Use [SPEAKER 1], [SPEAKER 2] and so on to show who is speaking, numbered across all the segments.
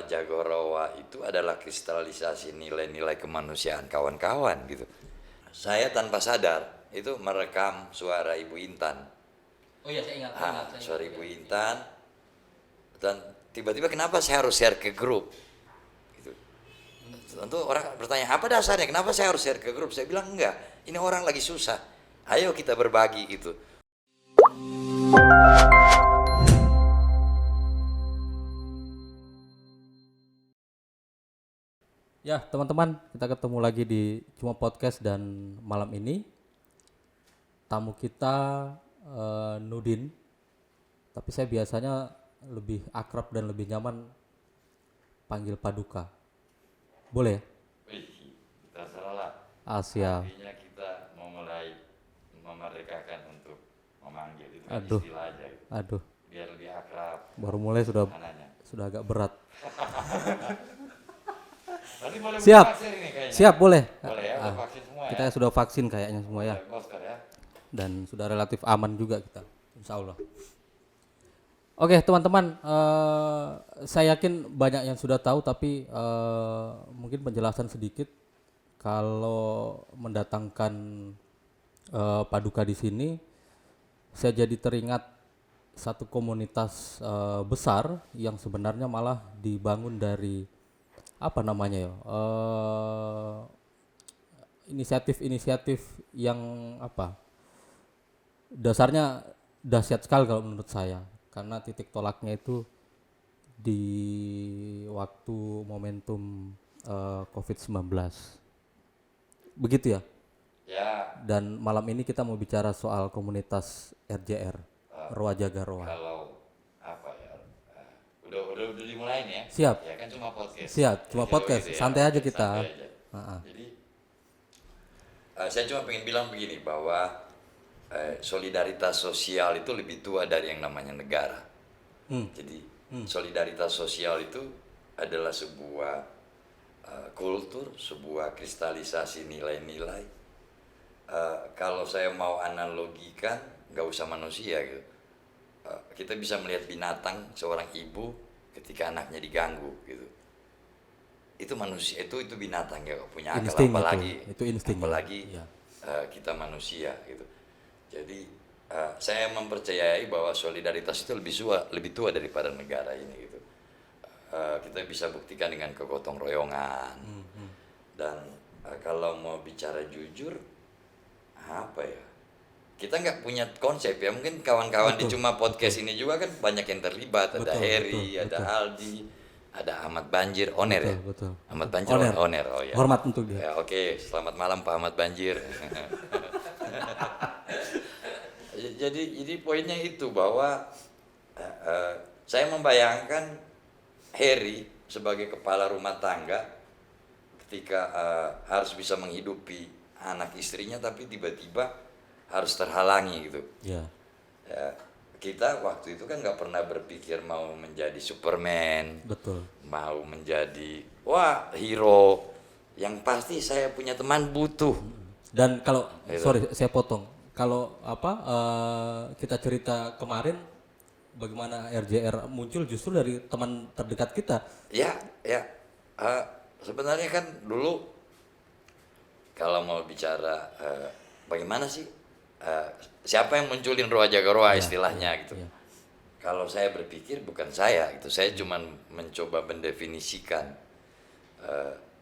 [SPEAKER 1] Roa Jagorowa itu adalah kristalisasi nilai-nilai kemanusiaan kawan-kawan gitu. Saya tanpa sadar itu merekam suara Ibu Intan.
[SPEAKER 2] Oh iya, saya ingat.
[SPEAKER 1] Suara Ibu Intan. Dan tiba-tiba kenapa saya harus share ke grup? Gitu. Tentu orang bertanya, apa dasarnya? Kenapa saya harus share ke grup? Saya bilang enggak, ini orang lagi susah. Ayo kita berbagi gitu.
[SPEAKER 2] Ya, teman-teman, kita ketemu lagi di Cuma Podcast dan malam ini tamu kita Nudin. Tapi saya biasanya lebih akrab dan lebih nyaman panggil Paduka. Boleh ya?
[SPEAKER 1] Wih, terserah lah.
[SPEAKER 2] Siap.
[SPEAKER 1] Artinya kita memulai memerdekakan untuk memanggil itu kan
[SPEAKER 2] Aduh.
[SPEAKER 1] istilah aja gitu.
[SPEAKER 2] Aduh,
[SPEAKER 1] Biar lebih akrab.
[SPEAKER 2] baru mulai sudah
[SPEAKER 1] Mananya.
[SPEAKER 2] agak berat.
[SPEAKER 1] Nanti boleh
[SPEAKER 2] Siap.
[SPEAKER 1] vaksin ini kayaknya.
[SPEAKER 2] Siap, boleh.
[SPEAKER 1] Boleh ya, udah vaksin semua
[SPEAKER 2] Kita
[SPEAKER 1] ya.
[SPEAKER 2] sudah vaksin kayaknya semua ya.
[SPEAKER 1] Oscar ya.
[SPEAKER 2] Dan sudah relatif aman juga kita, insya Allah. Oke teman-teman, saya yakin banyak yang sudah tahu, tapi mungkin penjelasan sedikit. Kalau mendatangkan Paduka di sini, saya jadi teringat satu komunitas besar yang sebenarnya malah dibangun dari apa namanya ya, inisiatif-inisiatif yang apa, dasarnya dahsyat sekali kalau menurut saya, karena titik tolaknya itu di waktu momentum COVID-19. Begitu ya?
[SPEAKER 1] Ya,
[SPEAKER 2] Dan malam ini kita mau bicara soal komunitas RJR, Roa Jagorowa.
[SPEAKER 1] kalau apa ya? Udah dimulai nih ya.
[SPEAKER 2] Siap.
[SPEAKER 1] Ya kan cuma podcast.
[SPEAKER 2] Siap, cuma
[SPEAKER 1] Jadi
[SPEAKER 2] podcast,
[SPEAKER 1] gitu ya,
[SPEAKER 2] santai aja kita.
[SPEAKER 1] santai aja. Jadi saya cuma pengen bilang begini bahwa solidaritas sosial itu lebih tua dari yang namanya negara. Jadi solidaritas sosial itu adalah sebuah kultur, sebuah kristalisasi nilai-nilai. Kalau saya mau analogikan, nggak usah manusia gitu. Kita bisa melihat binatang, seorang ibu ketika anaknya diganggu gitu. Itu manusia, itu binatang ya, punya akal,
[SPEAKER 2] Insting itu insting.
[SPEAKER 1] apalagi
[SPEAKER 2] Ya.
[SPEAKER 1] kita manusia gitu. Jadi saya mempercayai bahwa solidaritas itu lebih tua daripada negara ini gitu. Kita bisa buktikan dengan kegotong royongan. Dan kalau mau bicara jujur, apa ya? Kita nggak punya konsep ya. Mungkin kawan-kawan di Cuma Podcast ini juga kan banyak yang terlibat. Ada Heri, ada Aldi, ada Ahmad Banjir, Oner ya.
[SPEAKER 2] Betul.
[SPEAKER 1] Ahmad Banjir, Oner. Oh ya.
[SPEAKER 2] Hormat untuk dia.
[SPEAKER 1] Ya, oke. Selamat malam Pak Ahmad Banjir. Jadi poinnya itu bahwa saya membayangkan Heri sebagai kepala rumah tangga ketika harus bisa menghidupi anak istrinya, tapi tiba-tiba harus terhalangi gitu.
[SPEAKER 2] Ya.
[SPEAKER 1] Ya, kita waktu itu kan nggak pernah berpikir mau menjadi Superman,
[SPEAKER 2] Betul.
[SPEAKER 1] mau menjadi hero. Yang pasti saya punya teman butuh.
[SPEAKER 2] Dan kalau sorry saya potong, kalau kita cerita kemarin bagaimana RJR muncul justru dari teman terdekat kita.
[SPEAKER 1] Ya. Sebenarnya kan dulu kalau mau bicara bagaimana sih siapa yang munculin Roa Jagorowa istilahnya gitu.
[SPEAKER 2] Ya.
[SPEAKER 1] Kalau saya berpikir bukan saya gitu, saya cuma mencoba mendefinisikan.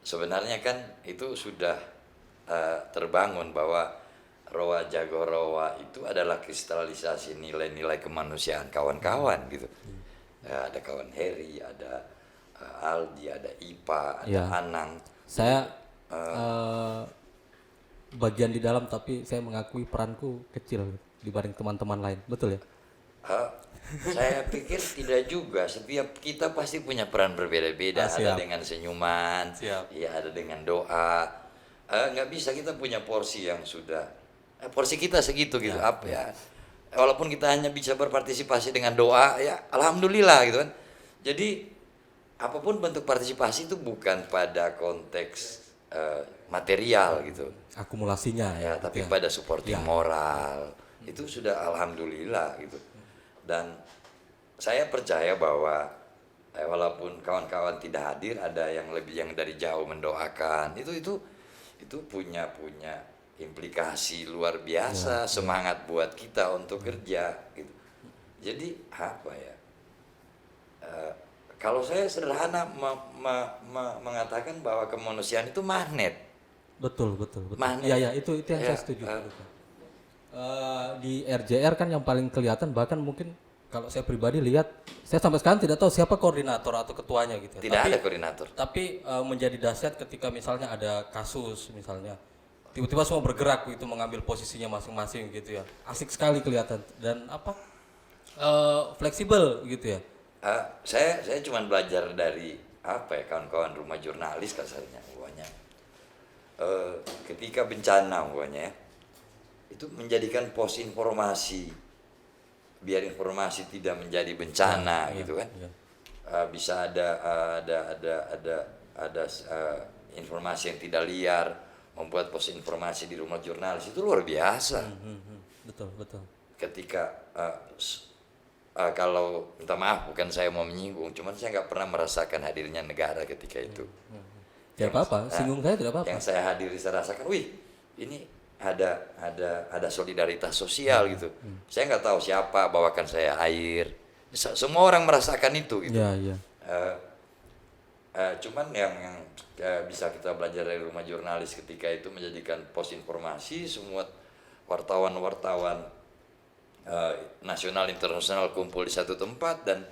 [SPEAKER 1] Sebenarnya kan itu sudah terbangun bahwa Roa Jagorowa itu adalah kristalisasi nilai-nilai kemanusiaan kawan-kawan gitu. Ada kawan Heri, ada Aldi, ada Ipa, ada Anang.
[SPEAKER 2] Saya bagian di dalam, tapi saya mengakui peranku kecil dibanding teman-teman lain, betul ya?
[SPEAKER 1] Saya pikir tidak juga. Setiap kita pasti punya peran berbeda-beda. Ada dengan senyuman, ya ada dengan doa. Nggak bisa kita punya porsi yang sudah porsi kita segitu gitu. Apa ya? Walaupun kita hanya bisa berpartisipasi dengan doa, ya alhamdulillah gitu kan. Jadi apapun bentuk partisipasi itu bukan pada konteks material gitu.
[SPEAKER 2] Akumulasinya
[SPEAKER 1] Ya, tapi pada supporting moral. Itu sudah alhamdulillah gitu. Dan saya percaya bahwa walaupun kawan-kawan tidak hadir, ada yang lebih yang dari jauh mendoakan. Itu punya implikasi luar biasa, semangat buat kita untuk kerja gitu. Jadi apa ya? Kalau saya sederhana mengatakan bahwa kemanusiaan itu magnet.
[SPEAKER 2] Betul.
[SPEAKER 1] Magnet.
[SPEAKER 2] Iya, itu yang
[SPEAKER 1] Ya,
[SPEAKER 2] saya setuju. Di RJR kan yang paling kelihatan, bahkan mungkin kalau saya pribadi lihat, saya sampai sekarang tidak tahu siapa koordinator atau ketuanya gitu ya.
[SPEAKER 1] Tidak ada koordinator.
[SPEAKER 2] Tapi menjadi dahsyat ketika misalnya ada kasus misalnya, tiba-tiba semua bergerak gitu mengambil posisinya masing-masing gitu ya. Asik sekali kelihatan dan fleksibel gitu ya.
[SPEAKER 1] Saya cuma belajar dari kawan-kawan rumah jurnalis kasarnya umpamanya. Ketika bencana umpamanya ya, itu menjadikan pos informasi biar informasi tidak menjadi bencana gitu kan. Bisa ada informasi yang tidak liar, membuat pos informasi di rumah jurnalis itu luar biasa.
[SPEAKER 2] Betul.
[SPEAKER 1] Ketika kalau minta maaf, bukan saya mau menyinggung, cuman saya nggak pernah merasakan hadirnya negara ketika itu.
[SPEAKER 2] Tidak apa-apa, singgung saya tidak apa-apa.
[SPEAKER 1] Yang saya hadiri, saya rasakan, wih, ini ada solidaritas sosial gitu. Saya nggak tahu siapa bawakan saya air. Semua orang merasakan itu gitu.
[SPEAKER 2] Iya.
[SPEAKER 1] Cuman yang bisa kita belajar dari rumah jurnalis ketika itu menjadikan pos informasi, semua wartawan-wartawan nasional internasional kumpul di satu tempat dan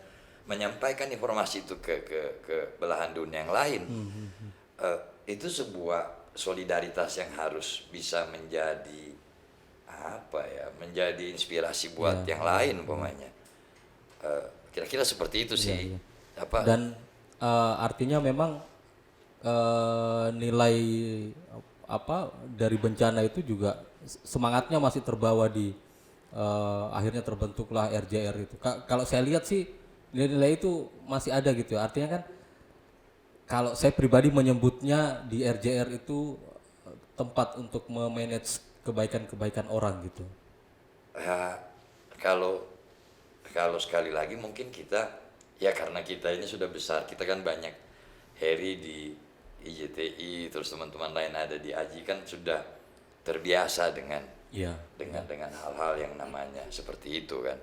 [SPEAKER 1] menyampaikan informasi itu ke belahan dunia yang lain. Itu sebuah solidaritas yang harus bisa menjadi menjadi inspirasi buat yang lain umpamanya. Kira-kira seperti itu sih.
[SPEAKER 2] Dan artinya memang nilai dari bencana itu juga semangatnya masih terbawa di akhirnya terbentuklah RJR itu. Kalau saya lihat sih nilai-nilai itu masih ada gitu ya. Artinya kan kalau saya pribadi menyebutnya di RJR itu tempat untuk memanage kebaikan-kebaikan orang gitu.
[SPEAKER 1] Kalau sekali lagi mungkin kita ya karena kita ini sudah besar, kita kan banyak Heri di IJTI, terus teman-teman lain ada di AJI kan sudah terbiasa dengan hal-hal yang namanya seperti itu kan,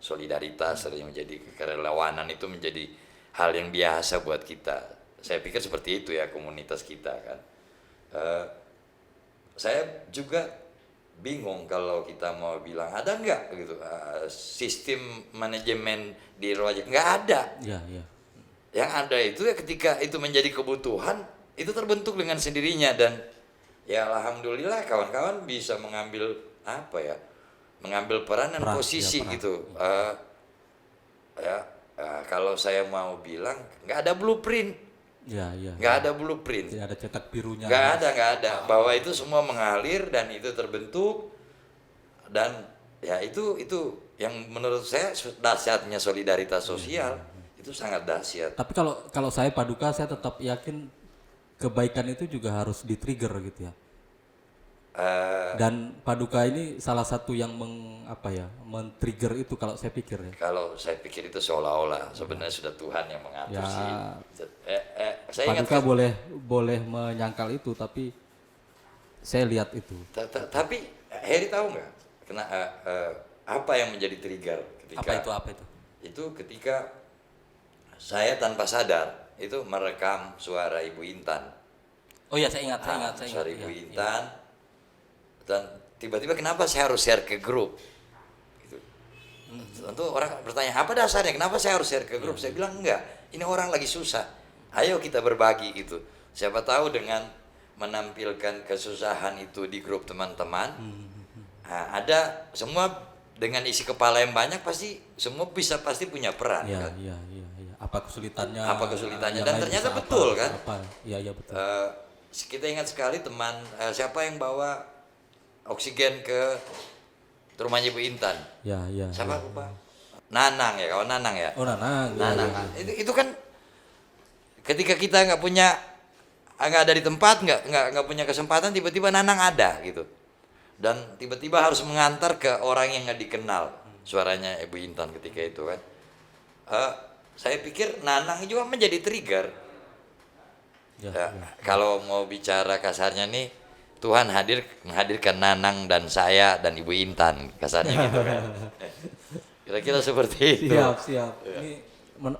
[SPEAKER 1] solidaritas yang menjadi kerelawanan itu menjadi hal yang biasa buat kita. Saya pikir seperti itu ya komunitas kita kan. Saya juga bingung kalau kita mau bilang ada nggak gitu sistem manajemen di Rojak, nggak ada. Yang ada itu ya ketika itu menjadi kebutuhan itu terbentuk dengan sendirinya dan ya alhamdulillah kawan-kawan bisa mengambil peran dan posisi gitu. Kalau saya mau bilang nggak ada blueprint, nggak ada blueprint,
[SPEAKER 2] tidak ada cetak birunya,
[SPEAKER 1] nggak ada bahwa itu semua mengalir dan itu terbentuk dan ya itu yang menurut saya dahsyatnya solidaritas sosial. Itu sangat dahsyat.
[SPEAKER 2] Tapi kalau saya Paduka, saya tetap yakin kebaikan itu juga harus di-trigger gitu ya. Dan Paduka ini salah satu yang men-trigger itu kalau saya pikir ya.
[SPEAKER 1] Kalau saya pikir itu seolah-olah sebenarnya sudah Tuhan yang mengatur sih. Saya
[SPEAKER 2] Paduka boleh menyangkal itu, tapi saya lihat itu.
[SPEAKER 1] Tapi Heri tahu nggak apa yang menjadi trigger ketika
[SPEAKER 2] Apa itu?
[SPEAKER 1] Itu ketika saya tanpa sadar itu merekam suara Ibu Intan.
[SPEAKER 2] Oh iya, saya ingat.
[SPEAKER 1] Suara Ibu Intan. Dan tiba-tiba kenapa saya harus share ke grup? Gitu. Tentu orang bertanya, apa dasarnya? Kenapa saya harus share ke grup? Saya bilang enggak. Ini orang lagi susah. Ayo kita berbagi gitu. Siapa tahu dengan menampilkan kesusahan itu di grup teman-teman, ada semua dengan isi kepala yang banyak pasti semua pasti punya peran.
[SPEAKER 2] Iya.
[SPEAKER 1] Kan?
[SPEAKER 2] Apa kesulitannya?
[SPEAKER 1] Dan ternyata betul kan?
[SPEAKER 2] Iya betul.
[SPEAKER 1] Kita ingat sekali teman siapa yang bawa oksigen ke rumahnya Bu Intan?
[SPEAKER 2] Iya.
[SPEAKER 1] Siapa lupa? Nanang ya, kawan Nanang ya.
[SPEAKER 2] Oh Nanang.
[SPEAKER 1] Nanang. Itu kan ketika kita nggak ada di tempat, nggak punya kesempatan, tiba-tiba Nanang ada gitu. Dan tiba-tiba harus mengantar ke orang yang nggak dikenal suaranya Ibu Intan ketika itu kan. saya pikir Nanang juga menjadi trigger. Kalau mau bicara kasarnya nih, Tuhan menghadirkan Nanang dan saya dan Ibu Intan, kasarnya gitu kan. Kira-kira seperti itu.
[SPEAKER 2] Siap. Ini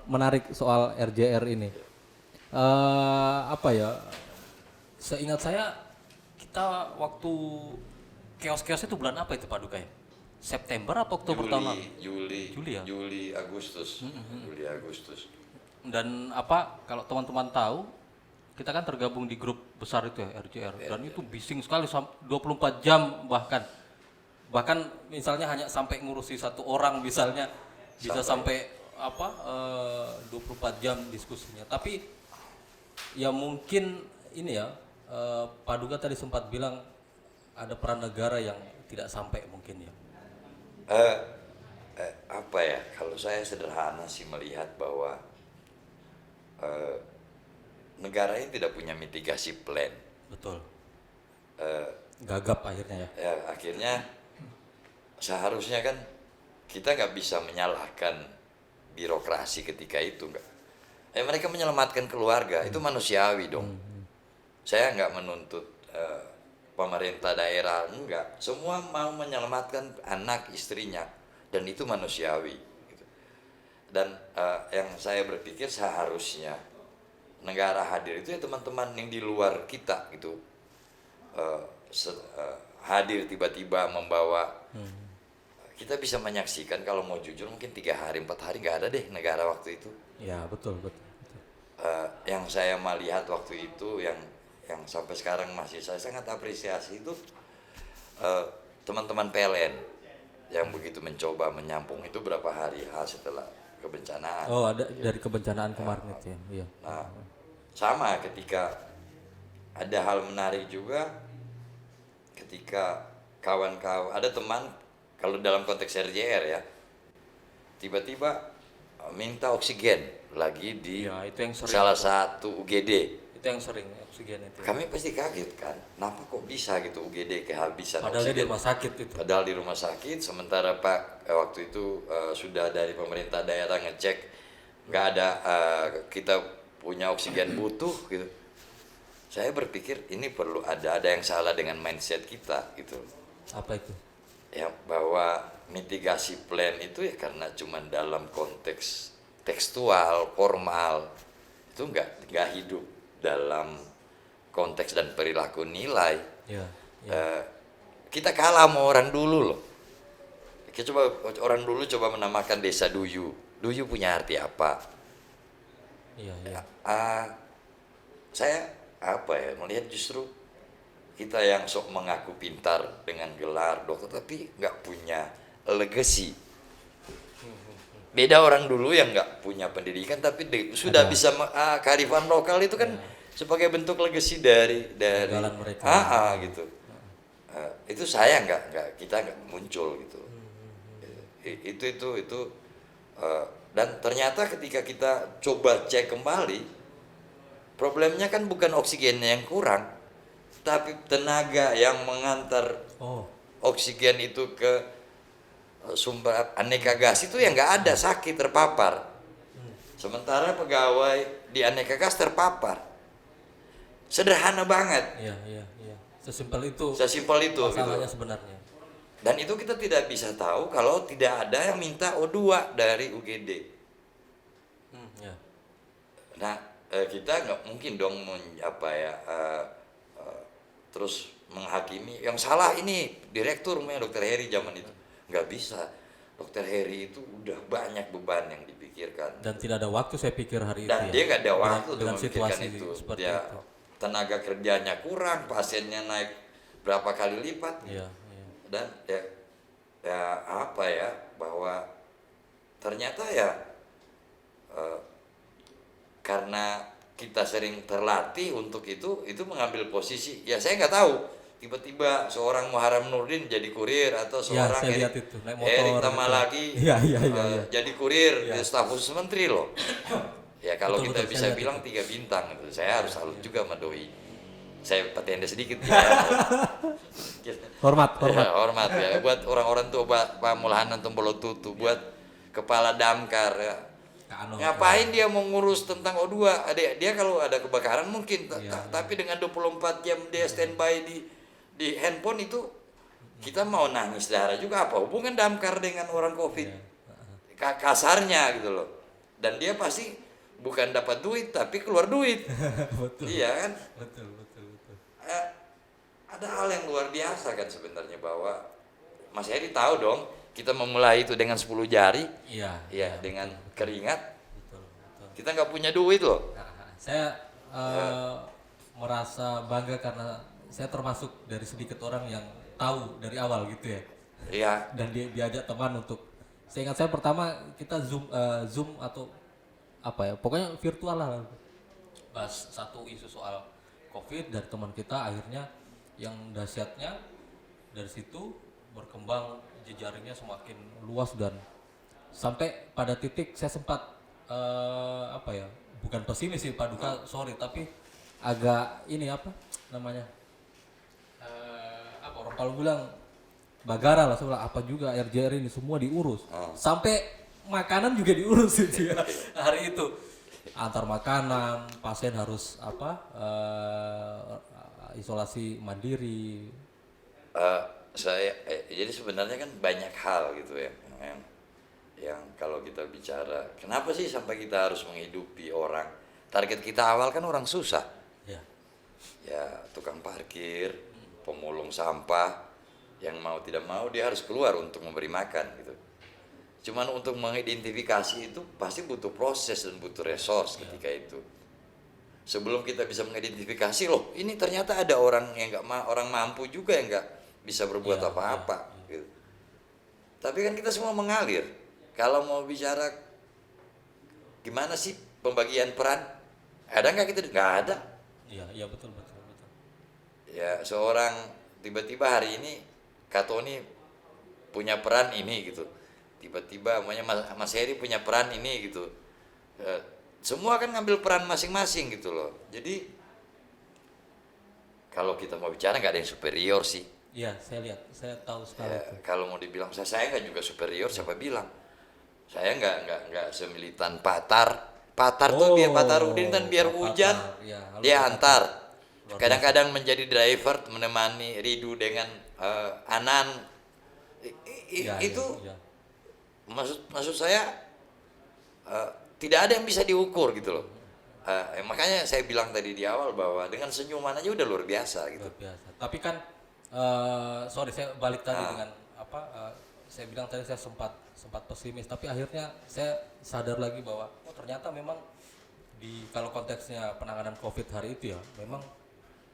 [SPEAKER 2] menarik soal RJR ini. Apa ya? Seingat saya kita waktu keos-keos itu bulan apa itu Pak Duka ya? September atau Oktober tahun lalu?
[SPEAKER 1] Juli,
[SPEAKER 2] ya?
[SPEAKER 1] Agustus. Juli, Agustus.
[SPEAKER 2] Dan apa kalau teman-teman tahu, kita kan tergabung di grup besar itu ya RJR, dan itu bising sekali 24 jam bahkan misalnya hanya sampai ngurusi satu orang misalnya bisa sampai 24 jam diskusinya. Tapi ya mungkin ini ya, Pak Duga tadi sempat bilang ada peran negara yang tidak sampai mungkin ya.
[SPEAKER 1] Apa ya, kalau saya sederhana sih melihat bahwa negara ini tidak punya mitigasi plan.
[SPEAKER 2] Betul. Gagap akhirnya ya.
[SPEAKER 1] Ya akhirnya seharusnya kan kita nggak bisa menyalahkan birokrasi ketika itu, nggak. Mereka menyelamatkan keluarga, itu manusiawi dong. Saya nggak menuntut pemerintah daerah, enggak. Semua mau menyelamatkan anak istrinya, dan itu manusiawi. Gitu. Dan yang saya berpikir seharusnya negara hadir itu ya teman-teman yang di luar kita gitu, hadir tiba-tiba membawa. Kita bisa menyaksikan, kalau mau jujur mungkin 3 hari 4 hari nggak ada deh negara waktu itu.
[SPEAKER 2] Ya betul.
[SPEAKER 1] Yang saya melihat waktu itu yang sampai sekarang masih saya sangat apresiasi itu teman-teman PLN yang begitu mencoba menyampung itu berapa hari setelah kebencanaan.
[SPEAKER 2] Oh, ada dari kebencanaan kemarin itu ya. Iya.
[SPEAKER 1] Nah, sama ketika ada hal menarik juga ketika kawan-kawan, ada teman kalau dalam konteks RJR ya, tiba-tiba minta oksigen lagi di
[SPEAKER 2] Ya, itu yang sering.
[SPEAKER 1] salah satu UGD.
[SPEAKER 2] Itu yang sering oksigen itu.
[SPEAKER 1] Kami pasti kaget kan, kenapa kok bisa gitu UGD kehabisan
[SPEAKER 2] Padahal
[SPEAKER 1] oksigen.
[SPEAKER 2] di rumah sakit itu.
[SPEAKER 1] Padahal di rumah sakit, sementara Pak waktu itu sudah dari pemerintah daerah ngecek nggak ada, kita punya oksigen butuh gitu. Saya berpikir ini perlu ada yang salah dengan mindset kita gitu.
[SPEAKER 2] Apa itu?
[SPEAKER 1] Ya, bahwa mitigasi plan itu ya karena cuma dalam konteks tekstual, formal, itu nggak hidup dalam konteks dan perilaku nilai.
[SPEAKER 2] Ya.
[SPEAKER 1] Kita kalah sama orang dulu loh. Orang dulu coba menamakan desa Duyu. Duyu punya arti apa?
[SPEAKER 2] Iya.
[SPEAKER 1] Saya melihat justru kita yang sok mengaku pintar dengan gelar dokter tapi nggak punya legacy. Beda orang dulu yang nggak punya pendidikan tapi sudah bisa kearifan lokal itu kan sebagai bentuk legacy dari
[SPEAKER 2] mereka.
[SPEAKER 1] gitu. Itu saya kita nggak muncul gitu. Itu dan ternyata ketika kita coba cek kembali, problemnya kan bukan oksigennya yang kurang, tapi tenaga yang mengantar oksigen itu ke sumber aneka gas itu yang nggak ada, sakit terpapar. Sementara pegawai di aneka gas terpapar. Sederhana banget.
[SPEAKER 2] Iya. Sesimpel itu.
[SPEAKER 1] gitu.
[SPEAKER 2] Masalahnya sebenarnya.
[SPEAKER 1] Dan itu kita tidak bisa tahu kalau tidak ada yang minta O2 dari UGD.
[SPEAKER 2] Ya.
[SPEAKER 1] Nah, kita nggak mungkin dong terus menghakimi yang salah ini direktur Dr. Heri zaman itu. Nggak bisa. Dr. Heri itu udah banyak beban yang dipikirkan.
[SPEAKER 2] Dan tidak ada waktu saya pikir hari
[SPEAKER 1] Dan
[SPEAKER 2] itu.
[SPEAKER 1] dia nggak ada waktu
[SPEAKER 2] dengan
[SPEAKER 1] untuk memikirkan
[SPEAKER 2] situasi
[SPEAKER 1] itu.
[SPEAKER 2] seperti
[SPEAKER 1] Dia
[SPEAKER 2] itu.
[SPEAKER 1] tenaga kerjanya kurang, pasiennya naik berapa kali lipat.
[SPEAKER 2] Iya.
[SPEAKER 1] Dan bahwa ternyata karena kita sering terlatih untuk itu mengambil posisi, ya saya nggak tahu tiba-tiba seorang Muharrem Nurdin jadi kurir atau seorang Erik Tamalaki jadi kurir staf khusus menteri loh. Ya kalau kita bisa bilang 3 bintang itu, saya harus salut juga sama doi. Saya petenda sedikit ya.
[SPEAKER 2] Hormat.
[SPEAKER 1] Ya buat orang-orang tuh Pak Mulhanan Tombolotutu, buat kepala Damkar ya. Ngapain dia mau ngurus tentang O2? Dia kalau ada kebakaran mungkin, tapi dengan 24 jam dia standby di handphone itu, kita mau nangis darah juga, apa hubungan damkar dengan orang COVID? Kasarnya gitu loh. Dan dia pasti bukan dapat duit tapi keluar duit.
[SPEAKER 2] Betul.
[SPEAKER 1] Iya kan?
[SPEAKER 2] Betul.
[SPEAKER 1] Ada hal yang luar biasa kan sebenarnya, bahwa Mas Heri tahu dong, kita memulai itu dengan 10 jari. Iya, dengan keringat.
[SPEAKER 2] Betul.
[SPEAKER 1] Kita nggak punya duit loh.
[SPEAKER 2] Saya merasa bangga karena saya termasuk dari sedikit orang yang tahu dari awal gitu ya.
[SPEAKER 1] Iya.
[SPEAKER 2] Dan diajak teman untuk, saya ingat saya pertama kita zoom atau apa ya, pokoknya virtual lah, bahas satu isu soal COVID dari teman kita. Akhirnya yang dahsyatnya dari situ berkembang, jejaringnya semakin luas, dan sampai pada titik saya sempat apa ya, bukan pesimis sih Pak Duka, sorry, tapi agak ini apa namanya, apa orang kalau bilang bagara lah, sebelah apa juga RJR ini semua diurus, sampai makanan juga diurus itu ya. Hari itu antar makanan, pasien harus apa, isolasi mandiri.
[SPEAKER 1] Jadi sebenarnya kan banyak hal gitu ya, yang kalau kita bicara, kenapa sih sampai kita harus menghidupi orang? Target kita awal kan orang susah. Ya, tukang parkir, pemulung sampah, yang mau tidak mau dia harus keluar untuk memberi makan gitu. Cuman untuk mengidentifikasi itu pasti butuh proses dan butuh resource ketika itu. Sebelum kita bisa mengidentifikasi, loh ini ternyata ada orang yang orang mampu juga yang nggak bisa berbuat apa-apa gitu. Tapi kan kita semua mengalir. Kalau mau bicara gimana sih pembagian peran, ada nggak kita? Nggak ada.
[SPEAKER 2] Iya betul.
[SPEAKER 1] Ya, seorang tiba-tiba hari ini Katoni punya peran ini gitu, tiba-tiba namanya Mas Heri punya peran ini gitu. Semua kan ngambil peran masing-masing gitu loh. Jadi kalau kita mau bicara nggak ada yang superior sih.
[SPEAKER 2] Iya, saya lihat, saya tahu sekali.
[SPEAKER 1] Kalau mau dibilang saya nggak juga superior, siapa bilang? Saya nggak semilitan Patar tuh, biar Patarudin kan biar hujan dia antar. Kadang-kadang menjadi driver menemani Ridu dengan Anan. Itu maksud saya tidak ada yang bisa diukur gitu loh. Makanya saya bilang tadi di awal bahwa dengan senyuman aja udah luar biasa gitu.
[SPEAKER 2] Luar biasa. Tapi kan sorry, saya balik tadi dengan apa, saya bilang tadi saya sempat pesimis, tapi akhirnya saya sadar lagi bahwa ternyata memang kalau konteksnya penanganan COVID hari itu ya, memang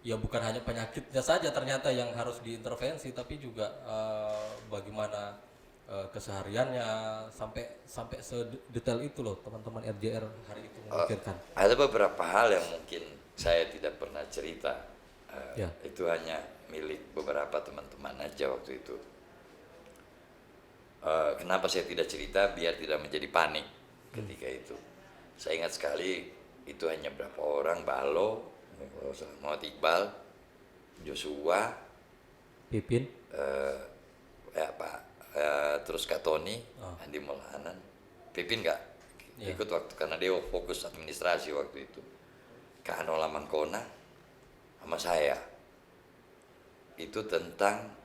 [SPEAKER 2] ya bukan hanya penyakitnya saja ternyata yang harus diintervensi, tapi juga bagaimana kesehariannya, sampai sedetail itu loh teman-teman RJR hari itu memikirkan.
[SPEAKER 1] Ada beberapa hal yang mungkin saya tidak pernah cerita, itu hanya milik beberapa teman-teman aja waktu itu. Kenapa saya tidak cerita? Biar tidak menjadi panik ketika itu. Saya ingat sekali itu hanya berapa orang, Balo, Muhammad Iqbal, Joshua,
[SPEAKER 2] Pipin,
[SPEAKER 1] terus Katoni, Andi Maulanan. Pipin nggak ikut waktu karena dia fokus administrasi waktu itu. Kanola Mangkona sama saya. Itu tentang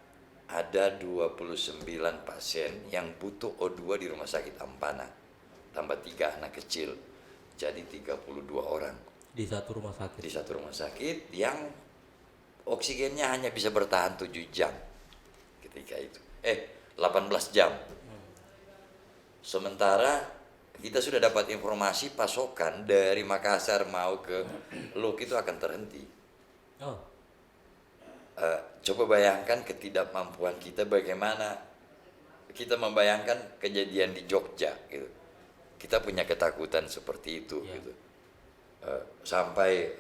[SPEAKER 1] ada 29 pasien yang butuh O2 di rumah sakit Ampana, tambah 3 anak kecil, jadi 32 orang
[SPEAKER 2] di satu rumah sakit
[SPEAKER 1] yang oksigennya hanya bisa bertahan 7 jam ketika itu, 18 jam. Sementara kita sudah dapat informasi pasokan dari Makassar mau ke Luk itu akan terhenti. Coba bayangkan ketidakmampuan kita, bagaimana kita membayangkan kejadian di Jogja gitu. Kita punya ketakutan seperti itu gitu. Sampai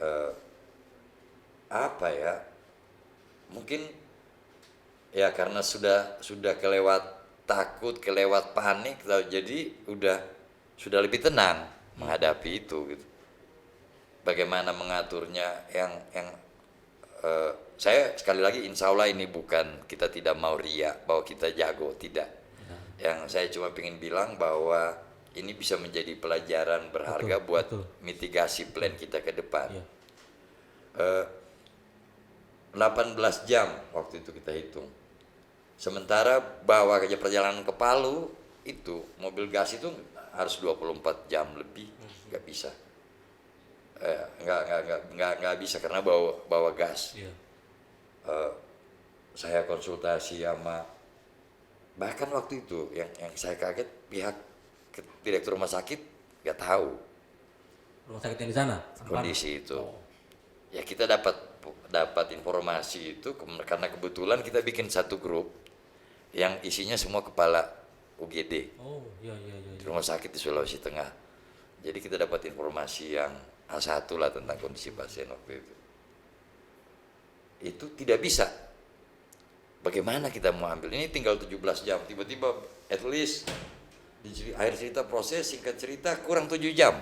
[SPEAKER 1] apa ya? Mungkin ya karena sudah kelewat takut, kelewat panik, jadi sudah lebih tenang menghadapi itu gitu. Bagaimana mengaturnya yang saya sekali lagi insya Allah ini bukan kita tidak mau riak bahwa kita jago, tidak. Yang saya cuma ingin bilang bahwa ini bisa menjadi pelajaran berharga buat
[SPEAKER 2] betul.
[SPEAKER 1] mitigasi plan kita ke depan.
[SPEAKER 2] Iya.
[SPEAKER 1] 18 jam waktu itu kita hitung. Sementara bawa aja perjalanan ke Palu itu mobil gas itu harus 24 jam lebih, nggak bisa. Nggak bisa karena bawa gas.
[SPEAKER 2] Iya.
[SPEAKER 1] Saya konsultasi sama, bahkan waktu itu yang saya kaget pihak direktur rumah sakit nggak tahu
[SPEAKER 2] Rumah sakit yang di sana.
[SPEAKER 1] kondisi itu. Ya kita dapat informasi itu karena kebetulan kita bikin satu grup yang isinya semua kepala UGD
[SPEAKER 2] Oh, iya.
[SPEAKER 1] di rumah sakit di Sulawesi Tengah. Jadi kita dapat informasi yang A1 lah tentang kondisi pasien waktu itu. Itu tidak bisa. Bagaimana kita mau ambil? Ini tinggal 17 jam. Tiba-tiba at least di akhir cerita proses, singkat cerita kurang 7 jam.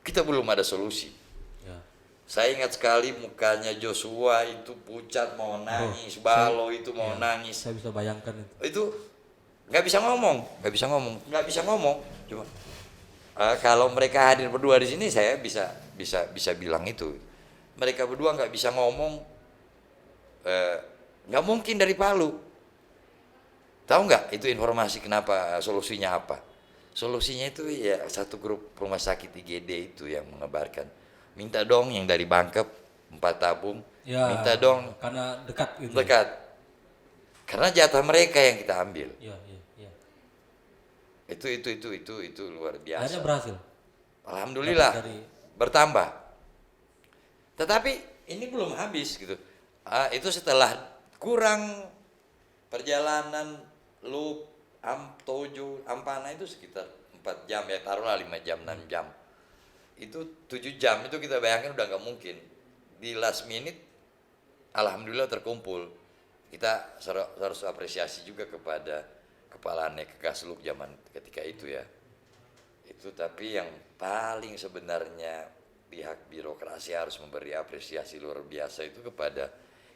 [SPEAKER 1] Kita belum ada solusi.
[SPEAKER 2] Ya.
[SPEAKER 1] Saya ingat sekali mukanya Joshua itu pucat mau nangis, Balo itu mau nangis.
[SPEAKER 2] Saya bisa bayangkan itu.
[SPEAKER 1] Itu nggak bisa ngomong. Cuma kalau mereka hadir berdua di sini, saya bisa bilang itu. Mereka berdua nggak bisa ngomong, nggak mungkin dari Palu. Tahu nggak itu informasi kenapa, solusinya apa? Solusinya itu ya satu grup rumah sakit IGD itu yang mengabarkan. Minta dong yang dari Bangkep 4 tabung.
[SPEAKER 2] Ya,
[SPEAKER 1] Minta dong
[SPEAKER 2] karena dekat gitu.
[SPEAKER 1] dekat. Karena jatah mereka yang kita ambil.
[SPEAKER 2] Iya.
[SPEAKER 1] Itu luar biasa.
[SPEAKER 2] Akhirnya berhasil.
[SPEAKER 1] Alhamdulillah
[SPEAKER 2] Dari-
[SPEAKER 1] bertambah. Tetapi ini belum habis gitu. Itu setelah kurang perjalanan loop Tojo Ampana itu sekitar 4 jam ya, taruhlah 5 jam 6 jam. Itu 7 jam itu kita bayangkan udah nggak mungkin. Di last minute alhamdulillah terkumpul. Kita harus apresiasi juga kepada kepala Nek Gasluk zaman ketika itu ya. Itu tapi yang paling sebenarnya pihak birokrasi harus memberi apresiasi luar biasa itu kepada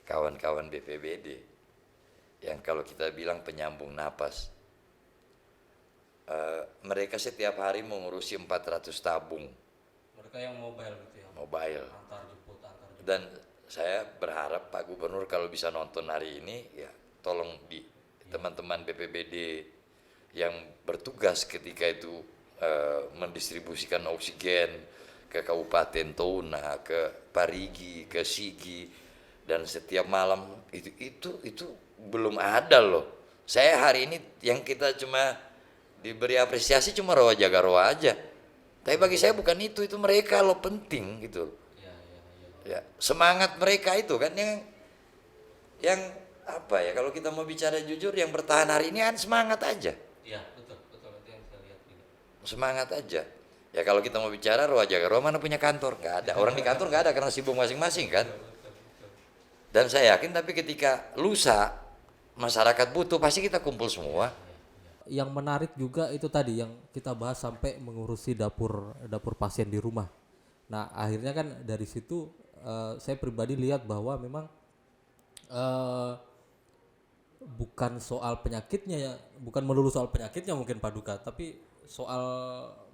[SPEAKER 1] kawan-kawan BPBD yang kalau kita bilang penyambung napas. Mereka setiap hari mengurusi 400 tabung
[SPEAKER 2] Mereka yang mobile gitu ya.
[SPEAKER 1] mobile.
[SPEAKER 2] Antar jemput.
[SPEAKER 1] Dan saya berharap Pak Gubernur kalau bisa nonton hari ini ya tolong teman-teman BPBD yang bertugas ketika itu mendistribusikan oksigen ke Kabupaten Touna, ke Parigi, ke Sigi, dan setiap malam itu belum ada loh. Saya hari ini yang kita cuma diberi apresiasi cuma Rawa Jaga Rawa aja. Tapi bagi saya bukan itu mereka loh penting gitu. Ya, semangat mereka itu kan yang apa ya, kalau kita mau bicara jujur yang bertahan hari ini kan semangat aja.
[SPEAKER 2] Iya, betul itu yang saya lihat juga.
[SPEAKER 1] Semangat aja. Ya kalau kita mau bicara Rawa Jaga Rawa mana punya kantor? Nggak ada. Orang di kantor nggak ada karena sibuk masing-masing kan. Dan saya yakin tapi ketika lusa masyarakat butuh pasti kita kumpul semua.
[SPEAKER 2] Yang menarik juga itu tadi yang kita bahas sampai mengurusi dapur pasien di rumah. Nah akhirnya kan dari situ saya pribadi lihat bahwa memang bukan soal penyakitnya ya, bukan melulu soal penyakitnya mungkin Pak Duka, tapi soal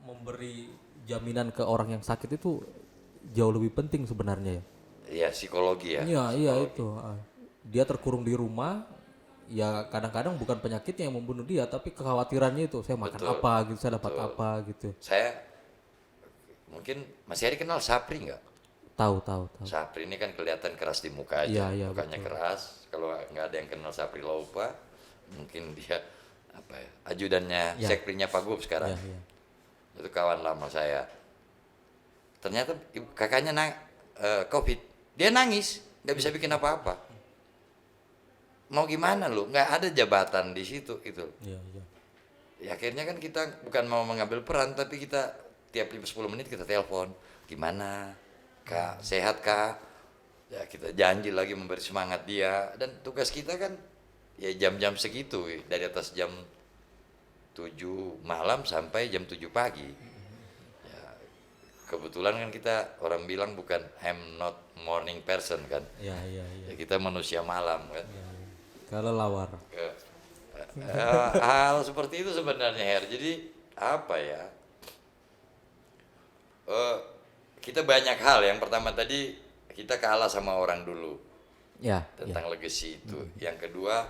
[SPEAKER 2] memberi jaminan ke orang yang sakit itu jauh lebih penting sebenarnya ya.
[SPEAKER 1] Iya psikologi ya.
[SPEAKER 2] Iya itu. Dia terkurung di rumah. Ya kadang-kadang bukan penyakitnya yang membunuh dia, tapi kekhawatirannya itu saya makan apa gitu, saya dapat apa gitu.
[SPEAKER 1] Saya mungkin masih ada kenal Sapri nggak?
[SPEAKER 2] Tahu.
[SPEAKER 1] Sapri ini kan kelihatan keras di muka aja,
[SPEAKER 2] Iya,
[SPEAKER 1] mukanya
[SPEAKER 2] betul.
[SPEAKER 1] keras. Kalau nggak ada yang kenal Sapri Laupa, mungkin dia apa ya, ajudannya sekprinya Pak Gub sekarang.
[SPEAKER 2] Iya.
[SPEAKER 1] Itu kawan lama saya. Ternyata kakaknya COVID, dia nangis, nggak bisa bikin apa-apa. Mau gimana lu? Nggak ada jabatan di situ gitu.
[SPEAKER 2] Iya.
[SPEAKER 1] Ya akhirnya kan kita bukan mau mengambil peran, tapi kita tiap 10 menit kita telepon, gimana Kak, sehat Kak? Ya kita janji lagi memberi semangat dia, dan tugas kita kan ya jam-jam segitu, dari atas jam 7 malam sampai jam 7 pagi. Ya, kebetulan kan kita orang bilang bukan I'm not morning person kan.
[SPEAKER 2] Iya.
[SPEAKER 1] Ya, kita manusia malam kan.
[SPEAKER 2] Kelelawar.
[SPEAKER 1] Hal seperti itu sebenarnya Her. Jadi apa ya? Eh, kita banyak hal. Yang pertama tadi kita kalah sama orang dulu
[SPEAKER 2] Ya,
[SPEAKER 1] tentang legacy itu. Yang kedua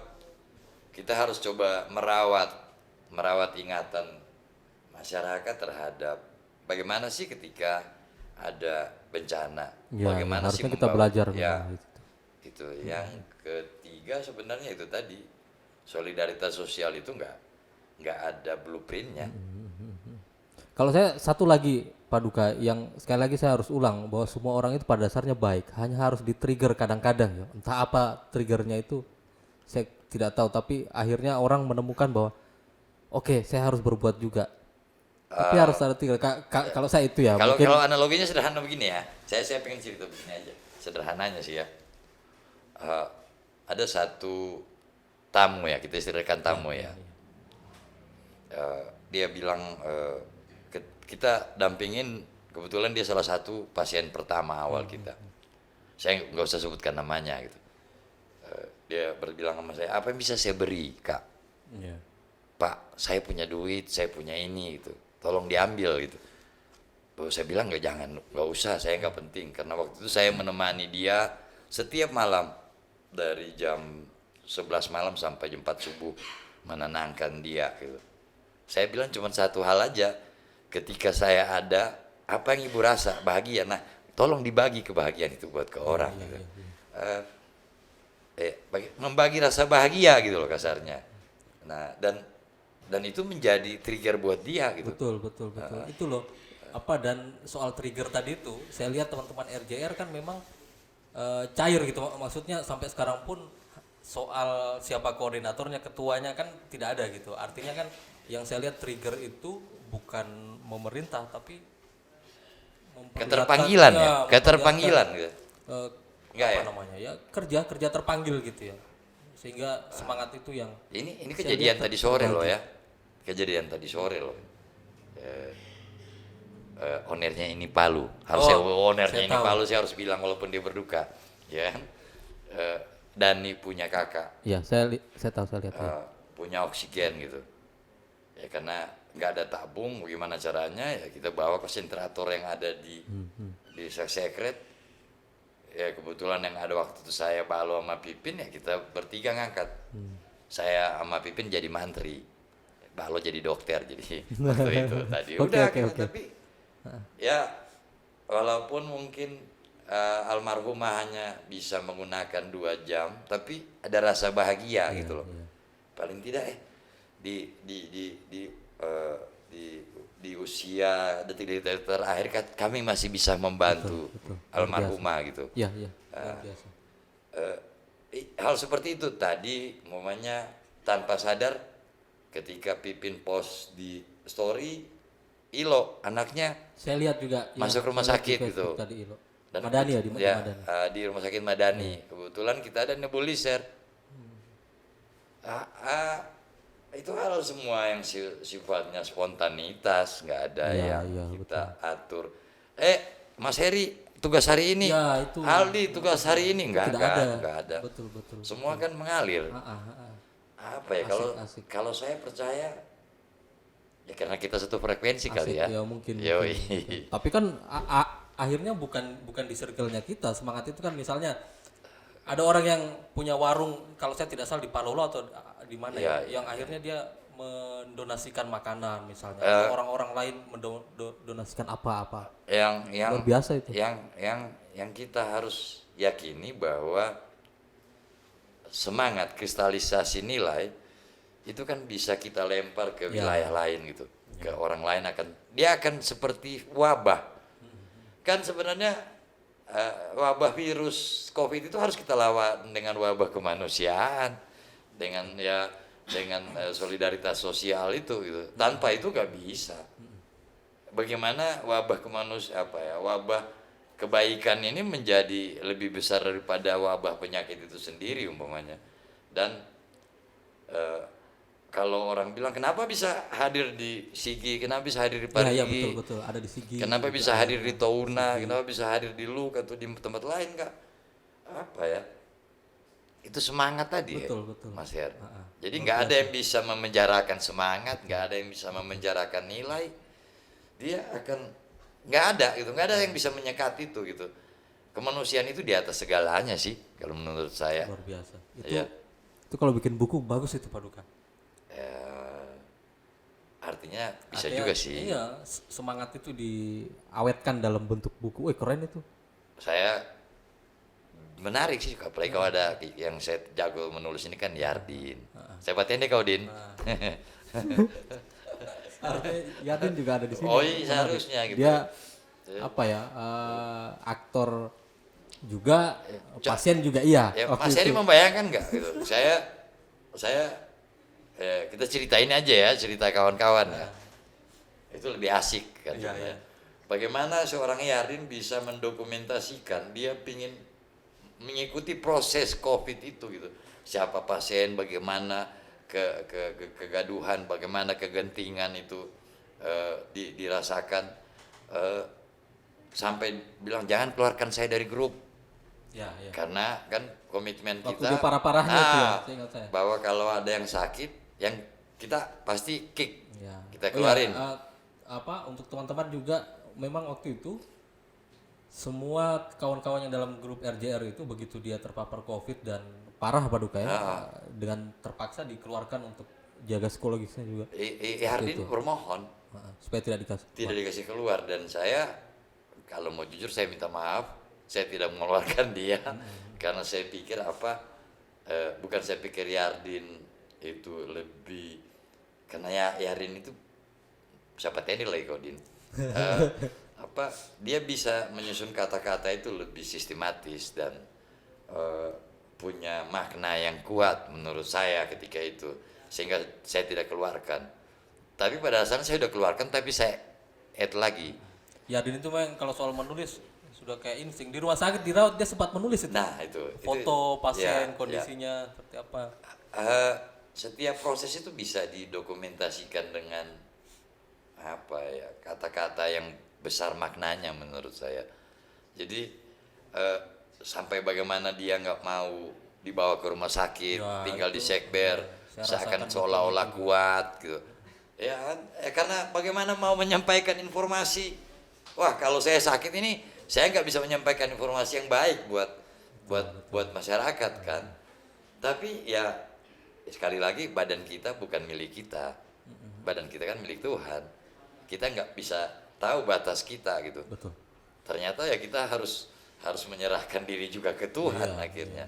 [SPEAKER 1] kita harus coba merawat ingatan masyarakat terhadap bagaimana sih ketika ada bencana,
[SPEAKER 2] ya,
[SPEAKER 1] bagaimana sih
[SPEAKER 2] harusnya kita
[SPEAKER 1] membawa
[SPEAKER 2] belajar
[SPEAKER 1] ya
[SPEAKER 2] mengenai itu.
[SPEAKER 1] itu. Yang ketiga sebenarnya itu tadi solidaritas sosial itu nggak ada blueprintnya.
[SPEAKER 2] Kalau saya satu lagi Pak Duka yang sekali lagi saya harus ulang bahwa semua orang itu pada dasarnya baik, hanya harus di-trigger kadang-kadang ya. Entah apa triggernya itu saya tidak tahu, tapi akhirnya orang menemukan bahwa oke, saya harus berbuat juga. Tapi harus ada trigger. Kalau saya itu ya
[SPEAKER 1] Kalau
[SPEAKER 2] mungkin
[SPEAKER 1] kalau analoginya sederhana begini ya, saya pengen cerita begini aja, sederhananya sih ya. Eh, ada satu tamu ya, kita istilahkan tamu ya. Dia bilang kita dampingin, kebetulan dia salah satu pasien pertama awal kita. Saya nggak usah sebutkan namanya gitu. Dia berbilang sama saya, apa yang bisa saya beri kak?
[SPEAKER 2] ya.
[SPEAKER 1] Pak, saya punya duit, saya punya ini gitu, tolong diambil gitu. Saya bilang nggak usah, saya nggak penting, karena waktu itu saya menemani dia setiap malam dari jam 11 malam sampai jam 4 subuh menenangkan dia gitu. Saya bilang cuma satu hal aja, ketika saya ada, apa yang ibu rasa bahagia, nah tolong dibagi kebahagiaan itu buat ke orang gitu. Membagi rasa bahagia gitu loh kasarnya. Nah dan itu menjadi trigger buat dia gitu.
[SPEAKER 2] Betul. Itu loh. Apa dan soal trigger tadi itu, saya lihat teman-teman RJR kan memang cair gitu. Maksudnya sampai sekarang pun soal siapa koordinatornya, ketuanya kan tidak ada gitu. Artinya kan yang saya lihat trigger itu bukan memerintah tapi
[SPEAKER 1] Keterpanggilan ya,
[SPEAKER 2] memperlihatkan,
[SPEAKER 1] keterpanggilan gitu. Enggak
[SPEAKER 2] apa
[SPEAKER 1] ya?
[SPEAKER 2] namanya ya kerja terpanggil gitu ya, sehingga semangat itu yang
[SPEAKER 1] Ini
[SPEAKER 2] saya
[SPEAKER 1] kejadian
[SPEAKER 2] lihat
[SPEAKER 1] tadi sore loh
[SPEAKER 2] terbagi.
[SPEAKER 1] ya. Kejadian tadi sore loh. Ownernya ini Palu. Harusnya ownernya
[SPEAKER 2] saya
[SPEAKER 1] ini
[SPEAKER 2] tahu.
[SPEAKER 1] Palu saya harus bilang walaupun dia berduka. Ya. Dani punya kakak,
[SPEAKER 2] Ya saya tahu, saya lihat ya.
[SPEAKER 1] punya oksigen gitu. Ya karena nggak ada tabung, bagaimana caranya ya kita bawa konsentrator yang ada di sekret. Ya kebetulan yang ada waktu itu saya Palu sama Pipin, ya kita bertiga ngangkat. Saya sama Pipin jadi mantri, Balo jadi dokter, jadi waktu itu tadi
[SPEAKER 2] Oke,
[SPEAKER 1] udah
[SPEAKER 2] oke,
[SPEAKER 1] kita,
[SPEAKER 2] oke.
[SPEAKER 1] tapi ya walaupun mungkin almarhumah hanya bisa menggunakan 2 jam, tapi ada rasa bahagia gitu loh. Paling tidak di usia detik-detik terakhir kami masih bisa membantu
[SPEAKER 2] Betul.
[SPEAKER 1] almarhumah gitu.
[SPEAKER 2] Ya luar biasa.
[SPEAKER 1] Hal seperti itu tadi momennya tanpa sadar ketika Pipin post di story, Ilo anaknya
[SPEAKER 2] Saya lihat juga ya,
[SPEAKER 1] masuk rumah
[SPEAKER 2] saya lihat di
[SPEAKER 1] sakit
[SPEAKER 2] Facebook
[SPEAKER 1] gitu.
[SPEAKER 2] tadi Ilo.
[SPEAKER 1] Dan
[SPEAKER 2] Madani ya di Madani.
[SPEAKER 1] di rumah sakit Madani. Kebetulan kita ada nebulizer. Itu hal semua yang sifatnya spontanitas, nggak ada yang
[SPEAKER 2] iya,
[SPEAKER 1] kita atur. Mas Heri tugas hari ini,
[SPEAKER 2] Ya, itu.
[SPEAKER 1] Aldi tugas hari ini nggak
[SPEAKER 2] Tidak ada.
[SPEAKER 1] nggak ada.
[SPEAKER 2] Betul.
[SPEAKER 1] Semua kan mengalir.
[SPEAKER 2] Ah.
[SPEAKER 1] Apa ya, kalau
[SPEAKER 2] Asik.
[SPEAKER 1] kalau saya percaya ya karena kita satu frekuensi kali ya.
[SPEAKER 2] Ya mungkin.
[SPEAKER 1] Yoi.
[SPEAKER 2] Tapi kan akhirnya bukan di circle-nya kita. Semangat itu kan misalnya ada orang yang punya warung, kalau saya tidak salah di Palolo atau di mana
[SPEAKER 1] Iya,
[SPEAKER 2] yang akhirnya dia mendonasikan makanan misalnya, atau orang-orang lain mendonasikan apa-apa.
[SPEAKER 1] yang
[SPEAKER 2] Luar biasa itu.
[SPEAKER 1] yang kita harus yakini bahwa semangat kristalisasi nilai itu kan bisa kita lempar ke wilayah lain gitu, ke orang lain, dia akan seperti wabah. Kan sebenarnya wabah virus COVID itu harus kita lawan dengan wabah kemanusiaan, dengan solidaritas sosial itu gitu. Tanpa itu nggak bisa. Bagaimana wabah wabah kebaikan ini menjadi lebih besar daripada wabah penyakit itu sendiri umpamanya. Dan kalau orang bilang kenapa bisa hadir di Sigi, kenapa bisa hadir di Parigi,
[SPEAKER 2] Ya betul ada di Sigi.
[SPEAKER 1] kenapa bisa hadir di Touna, kenapa bisa hadir di Luk atau di tempat lain, Kak? Apa ya? itu semangat tadi
[SPEAKER 2] Betul,
[SPEAKER 1] ya,
[SPEAKER 2] betul.
[SPEAKER 1] Mas Her.
[SPEAKER 2] Ha-ha.
[SPEAKER 1] Jadi nggak ada yang bisa memenjarakan semangat, nggak ada yang bisa memenjarakan nilai. Dia akan nggak ada gitu, nggak ada yang bisa menyekat itu gitu. Kemanusiaan itu di atas segalanya sih, kalau menurut saya.
[SPEAKER 2] Luar biasa.
[SPEAKER 1] Iya.
[SPEAKER 2] Itu kalau bikin buku bagus itu Pak Duka.
[SPEAKER 1] Artinya bisa
[SPEAKER 2] Artinya,
[SPEAKER 1] juga sih.
[SPEAKER 2] Iya, semangat itu diawetkan dalam bentuk buku. Wih, keren itu.
[SPEAKER 1] Saya menarik sih, apalagi kalau ada yang saya jago menulis ini kan Yardin. Saya batin deh kau Din.
[SPEAKER 2] Artinya Yadin juga ada di sini.
[SPEAKER 1] Oh iya,
[SPEAKER 2] Menarik.
[SPEAKER 1] seharusnya gitu.
[SPEAKER 2] Dia apa ya? Aktor juga, pasien juga iya.
[SPEAKER 1] Ya,
[SPEAKER 2] waktu
[SPEAKER 1] Mas Heri
[SPEAKER 2] itu.
[SPEAKER 1] membayangkan nggak gitu? Saya kita ceritain aja ya, cerita kawan-kawan ya. Itu lebih asik kan.
[SPEAKER 2] Iya, iya.
[SPEAKER 1] Bagaimana seorang Yardin bisa mendokumentasikan dia pingin mengikuti proses COVID itu gitu. Siapa pasien, bagaimana kegaduhan, bagaimana kegentingan itu dirasakan, sampai bilang jangan keluarkan saya dari grup.
[SPEAKER 2] Ya, ya.
[SPEAKER 1] Karena kan komitmen
[SPEAKER 2] Waktu
[SPEAKER 1] kita
[SPEAKER 2] dia parah-parahnya itu ya, saya ingat saya.
[SPEAKER 1] bahwa kalau ada yang sakit, yang kita pasti kick,
[SPEAKER 2] Ya.
[SPEAKER 1] kita
[SPEAKER 2] Oh
[SPEAKER 1] keluarin.
[SPEAKER 2] iya, untuk teman-teman juga memang waktu itu semua kawan-kawan yang dalam grup RJR itu begitu dia terpapar COVID dan parah Pak Duka ya, dengan terpaksa dikeluarkan untuk jaga psikologisnya juga.
[SPEAKER 1] Hardin bermohon
[SPEAKER 2] Supaya tidak dikasih.
[SPEAKER 1] tidak dikasih keluar, dan saya kalau mau jujur saya minta maaf, saya tidak mengeluarkan dia karena saya pikir bukan saya pikir Yardin itu lebih, karena Yardin itu siapa tadi lagi kau Din. Dia bisa menyusun kata-kata itu lebih sistematis dan punya makna yang kuat menurut saya ketika itu, sehingga saya tidak keluarkan. Tapi pada dasarnya saya sudah keluarkan, tapi saya add lagi.
[SPEAKER 2] Yadin itu memang kalau soal menulis sudah kayak insting. Di rumah sakit dirawat dia sempat menulis itu.
[SPEAKER 1] Nah itu
[SPEAKER 2] Foto pasien,
[SPEAKER 1] ya,
[SPEAKER 2] kondisinya seperti apa.
[SPEAKER 1] setiap proses itu bisa didokumentasikan dengan kata-kata yang besar maknanya menurut saya. Jadi sampai bagaimana dia nggak mau dibawa ke rumah sakit,
[SPEAKER 2] Ya,
[SPEAKER 1] tinggal di
[SPEAKER 2] itu,
[SPEAKER 1] sekber,
[SPEAKER 2] saya
[SPEAKER 1] seakan
[SPEAKER 2] rasakan
[SPEAKER 1] seolah-olah
[SPEAKER 2] betul
[SPEAKER 1] kuat gitu. Ya kan? Karena bagaimana mau menyampaikan informasi? Wah, kalau saya sakit ini, saya nggak bisa menyampaikan informasi yang baik buat masyarakat kan. Tapi ya sekali lagi, badan kita bukan milik kita, badan kita kan milik Tuhan. Kita nggak bisa tahu batas kita gitu.
[SPEAKER 2] Betul.
[SPEAKER 1] Ternyata ya kita harus menyerahkan diri juga ke Tuhan akhirnya.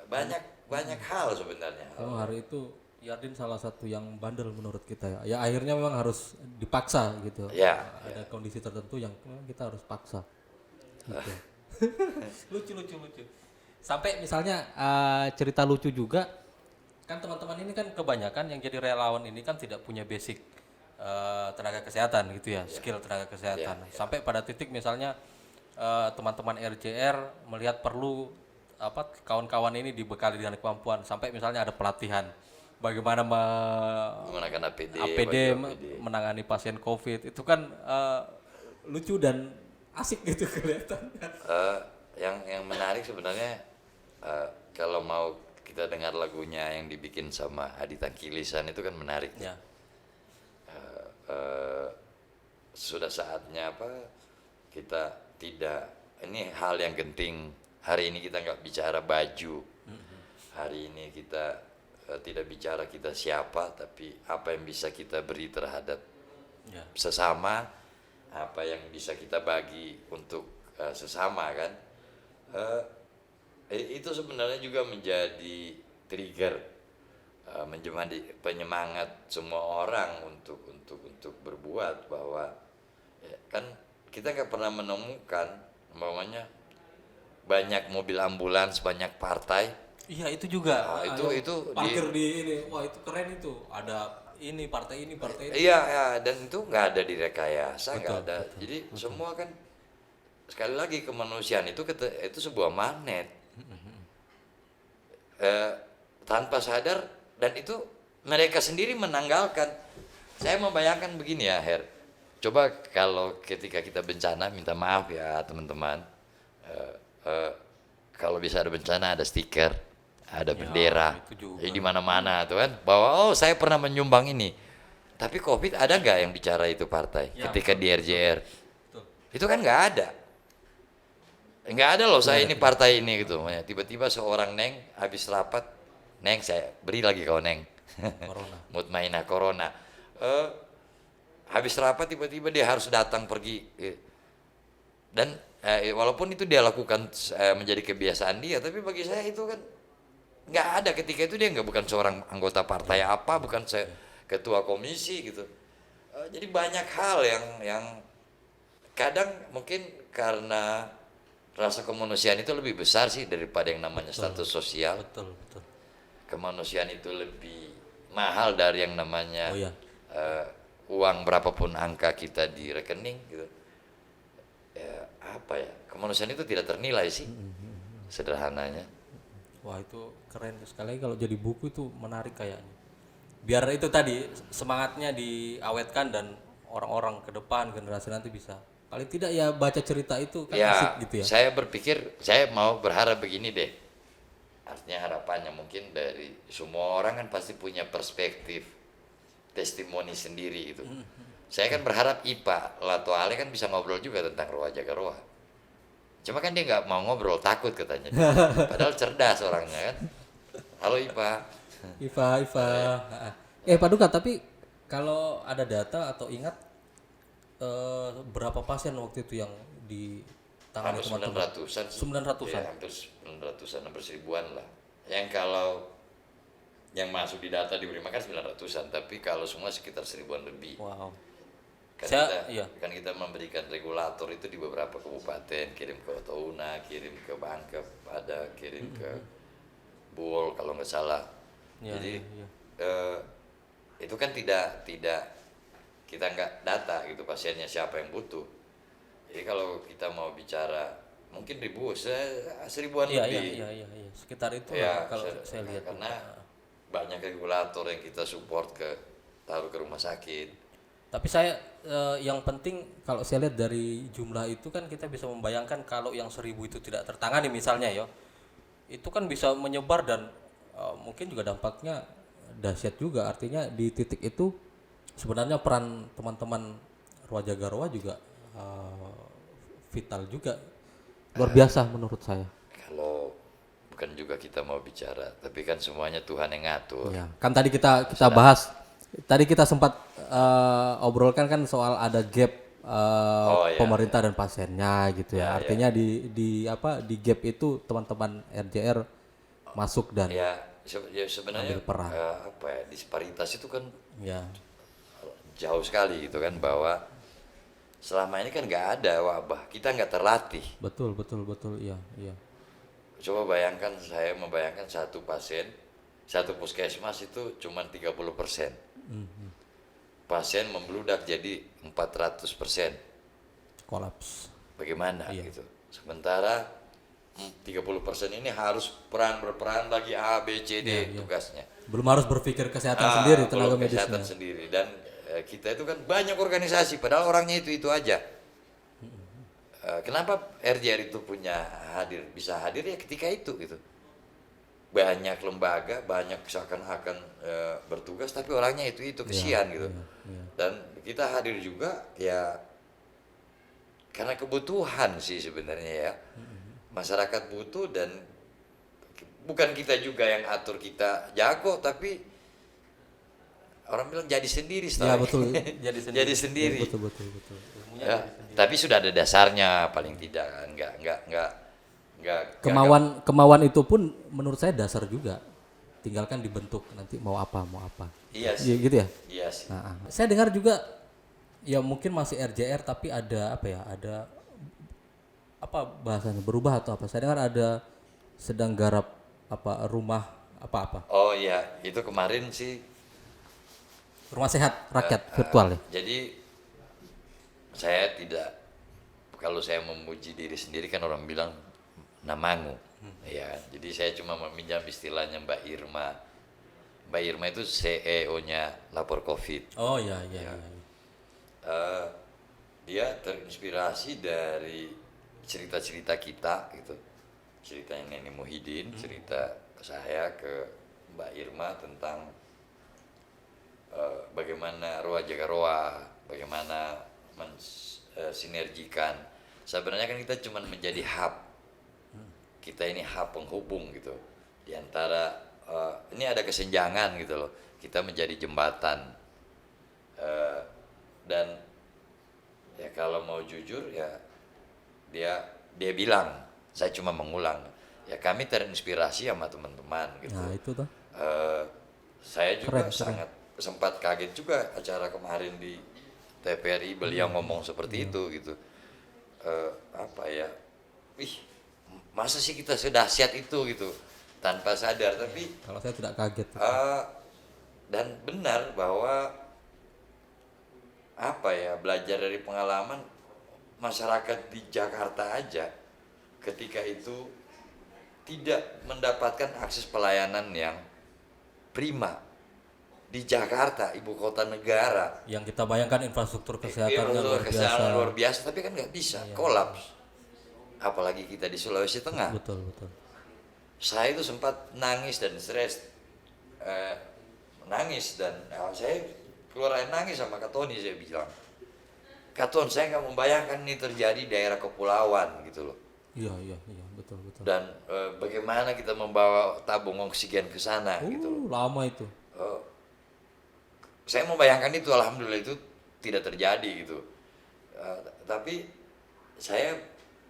[SPEAKER 1] Banyak hal sebenarnya.
[SPEAKER 2] Memang hari itu Yardin salah satu yang bandel menurut kita ya. Ya akhirnya memang harus dipaksa gitu.
[SPEAKER 1] Ya,
[SPEAKER 2] Ada kondisi tertentu yang memang kita harus paksa. Gitu. lucu. Sampai misalnya cerita lucu juga, kan teman-teman ini kan kebanyakan yang jadi relawan ini kan tidak punya basic tenaga kesehatan gitu ya, skill tenaga kesehatan. Sampai pada titik misalnya teman-teman RJR melihat perlu kawan-kawan ini dibekali dengan kemampuan, sampai misalnya ada pelatihan bagaimana
[SPEAKER 1] menggunakan APD,
[SPEAKER 2] menangani pasien COVID. Itu kan lucu dan asik gitu kelihatan.
[SPEAKER 1] Yang menarik sebenarnya, kalau mau kita dengar lagunya yang dibikin sama Adita Kilisan itu kan menarik.
[SPEAKER 2] Ya.
[SPEAKER 1] Sudah saatnya kita tidak, ini hal yang genting. Hari ini kita nggak bicara baju, hari ini kita tidak bicara kita siapa, tapi apa yang bisa kita beri terhadap sesama, apa yang bisa kita bagi untuk sesama kan. Itu sebenarnya juga menjadi trigger, menjadi penyemangat semua orang untuk berbuat, bahwa kan kita nggak pernah menemukan umpamanya banyak mobil ambulans, banyak partai.
[SPEAKER 2] Iya itu juga.
[SPEAKER 1] Itu
[SPEAKER 2] parkir di ini, wah itu keren itu. Ada ini partai ini.
[SPEAKER 1] Iya, dan itu nggak ada direkayasa, nggak ada. Jadi semua kan, sekali lagi, kemanusiaan itu sebuah magnet. Tanpa sadar, dan itu mereka sendiri menanggalkan. Saya membayangkan begini ya, Her. Coba kalau ketika kita bencana, minta maaf ya teman-teman, kalau bisa ada bencana ada stiker, ada
[SPEAKER 2] Ya,
[SPEAKER 1] bendera,
[SPEAKER 2] itu juga.
[SPEAKER 1] di mana-mana tuh kan, bahwa oh saya pernah menyumbang ini. Tapi COVID ada nggak yang bicara itu partai
[SPEAKER 2] Ya,
[SPEAKER 1] ketika
[SPEAKER 2] betul,
[SPEAKER 1] di RJR?
[SPEAKER 2] Betul.
[SPEAKER 1] Itu kan nggak ada. Nggak ada loh saya
[SPEAKER 2] ada,
[SPEAKER 1] ini
[SPEAKER 2] tidak.
[SPEAKER 1] partai ini gitu. Tiba-tiba seorang Neng habis rapat, Neng saya beri lagi kau Neng.
[SPEAKER 2] Corona.
[SPEAKER 1] Mutmainah corona. Eh, habis rapat tiba-tiba dia harus datang pergi. Dan walaupun itu dia lakukan menjadi kebiasaan dia, tapi bagi saya itu kan nggak ada ketika itu dia nggak bukan seorang anggota partai apa, bukan ketua komisi gitu. Jadi banyak hal yang kadang mungkin karena rasa kemanusiaan itu lebih besar sih daripada yang namanya status sosial.
[SPEAKER 2] Betul, betul.
[SPEAKER 1] Kemanusiaan itu lebih mahal dari yang namanya
[SPEAKER 2] Oh ya.
[SPEAKER 1] uang berapapun angka kita di rekening gitu. Ya, apa ya? Kemanusiaan itu tidak ternilai sih. Sederhananya.
[SPEAKER 2] Wah, itu keren sekali kalau jadi buku itu menarik kayaknya. Biar itu tadi semangatnya diawetkan dan orang-orang ke depan generasi nanti bisa paling tidak ya baca cerita itu kan asik
[SPEAKER 1] Ya,
[SPEAKER 2] gitu ya.
[SPEAKER 1] saya berpikir, saya mau berharap begini deh. Artinya harapannya mungkin dari semua orang kan pasti punya perspektif, testimoni sendiri gitu. Saya kan berharap IPA, Lato Ale kan bisa ngobrol juga tentang Roa Jaga Roa. Cuma kan dia nggak mau ngobrol, takut katanya. Padahal cerdas orangnya kan. Halo IPA.
[SPEAKER 2] Iva. Pak Duka, tapi kalau ada data atau ingat berapa pasien waktu itu yang ditangani
[SPEAKER 1] Hampir
[SPEAKER 2] teman-teman?
[SPEAKER 1] 900-an sih.
[SPEAKER 2] 900-an.
[SPEAKER 1] Ya, hampir 900-an, hampir 1000-an lah. Yang kalau yang masuk di data diberi makan 900-an, tapi kalau semua sekitar 1000-an lebih.
[SPEAKER 2] Wow.
[SPEAKER 1] Kan
[SPEAKER 2] Iya.
[SPEAKER 1] kita memberikan regulator itu di beberapa kabupaten, kirim ke Otouna, kirim ke Bangkep, ada kirim ke Buol kalau nggak salah.
[SPEAKER 2] Ya,
[SPEAKER 1] Jadi
[SPEAKER 2] ya.
[SPEAKER 1] itu kan tidak kita nggak data gitu pasiennya siapa yang butuh. Jadi kalau kita mau bicara mungkin 1000-an
[SPEAKER 2] Iya,
[SPEAKER 1] lebih.
[SPEAKER 2] iya. Sekitar itu
[SPEAKER 1] Ya,
[SPEAKER 2] kalau saya lihat.
[SPEAKER 1] karena banyak regulator yang kita support taruh ke rumah sakit.
[SPEAKER 2] Tapi saya yang penting kalau saya lihat dari jumlah itu kan kita bisa membayangkan kalau yang 1000 itu tidak tertangani misalnya ya, itu kan bisa menyebar dan mungkin juga dampaknya dahsyat juga. Artinya di titik itu sebenarnya peran teman-teman Roa Jaga Roa juga vital juga, luar biasa menurut saya.
[SPEAKER 1] Kalau bukan juga kita mau bicara, tapi kan semuanya Tuhan yang ngatur.
[SPEAKER 2] Ya, kan tadi kita bahas, tadi kita sempat obrolkan kan soal ada gap
[SPEAKER 1] Oh, iya,
[SPEAKER 2] pemerintah dan pasiennya gitu ya. Artinya di gap itu teman-teman RJR masuk dan
[SPEAKER 1] Ya, sebenarnya
[SPEAKER 2] ambil peran.
[SPEAKER 1] disparitas itu kan
[SPEAKER 2] Ya,
[SPEAKER 1] jauh sekali gitu kan, bahwa selama ini kan nggak ada wabah, kita nggak terlatih.
[SPEAKER 2] betul, iya.
[SPEAKER 1] Coba bayangkan, saya membayangkan satu pasien, satu puskesmas itu cuma 30%. Pasien membludak jadi 400%.
[SPEAKER 2] Kolaps.
[SPEAKER 1] Bagaimana gitu. Sementara 30% ini harus berperan bagi A, B, C, D tugasnya.
[SPEAKER 2] Belum harus berpikir kesehatan sendiri tenaga
[SPEAKER 1] belum
[SPEAKER 2] medisnya.
[SPEAKER 1] kesehatan sendiri. Dan kita itu kan banyak organisasi, padahal orangnya itu aja. Kenapa RJR itu bisa hadir ya ketika itu gitu. Banyak lembaga, banyak seakan-akan bertugas, tapi orangnya itu kesian gitu. Dan kita hadir juga ya karena kebutuhan sih sebenarnya ya. Masyarakat butuh dan bukan kita juga yang atur kita jago, tapi orang bilang jadi sendiri
[SPEAKER 2] Ya
[SPEAKER 1] setelah
[SPEAKER 2] betul.
[SPEAKER 1] jadi sendiri.
[SPEAKER 2] Betul.
[SPEAKER 1] Ya, tapi sudah ada dasarnya paling tidak kan, nggak
[SPEAKER 2] Kemauan itu pun menurut saya dasar juga. Tinggalkan dibentuk nanti mau apa.
[SPEAKER 1] iya
[SPEAKER 2] Ya,
[SPEAKER 1] sih,
[SPEAKER 2] gitu ya.
[SPEAKER 1] iya sih.
[SPEAKER 2] Nah, saya dengar juga ya mungkin masih RJR tapi ada ada bahasanya berubah atau apa. Saya dengar ada sedang garap rumah apa.
[SPEAKER 1] Oh iya, itu kemarin sih.
[SPEAKER 2] Rumah sehat rakyat virtual ya.
[SPEAKER 1] Jadi saya tidak, kalau saya memuji diri sendiri kan orang bilang namangu, ya. Jadi saya cuma meminjam istilahnya Mbak Irma. Mbak Irma itu CEO-nya Lapor Covid.
[SPEAKER 2] Oh iya.
[SPEAKER 1] Dia terinspirasi dari cerita-cerita kita gitu. ceritanya Nenek Muhyiddin, cerita saya ke Mbak Irma tentang bagaimana roa jaga roa, bagaimana mensinergikan. Sebenarnya kan kita cuma menjadi hub, kita ini hub penghubung gitu. Di antara ini ada kesenjangan gitu loh, kita menjadi jembatan. Dan ya kalau mau jujur ya dia bilang, saya cuma mengulang, ya kami terinspirasi sama teman-teman gitu.
[SPEAKER 2] Nah itu tuh.
[SPEAKER 1] Saya juga
[SPEAKER 2] Keren.
[SPEAKER 1] sangat sempat kaget juga acara kemarin di TVRI, beliau ngomong seperti itu gitu. Apa ya, masa sih kita sedahsyat itu gitu tanpa sadar. Tapi
[SPEAKER 2] Kalau saya tidak kaget.
[SPEAKER 1] dan benar bahwa apa ya, belajar dari pengalaman masyarakat di Jakarta aja ketika itu tidak mendapatkan akses pelayanan yang prima di Jakarta, ibu kota negara.
[SPEAKER 2] Yang kita bayangkan infrastruktur kesehatannya luar biasa.
[SPEAKER 1] Kesehatan luar biasa, tapi kan nggak bisa, kolaps. Apalagi kita di Sulawesi Tengah.
[SPEAKER 2] Betul.
[SPEAKER 1] Saya itu sempat nangis dan stres, nangis dan saya keluar air nangis sama Kak Tony. Saya bilang, Kak Ton, saya nggak membayangkan ini terjadi di daerah kepulauan gitu loh.
[SPEAKER 2] Iya, betul.
[SPEAKER 1] Dan bagaimana kita membawa tabung oksigen ke sana gitu loh.
[SPEAKER 2] Lama itu.
[SPEAKER 1] Saya membayangkan itu, alhamdulillah itu tidak terjadi gitu. Tapi saya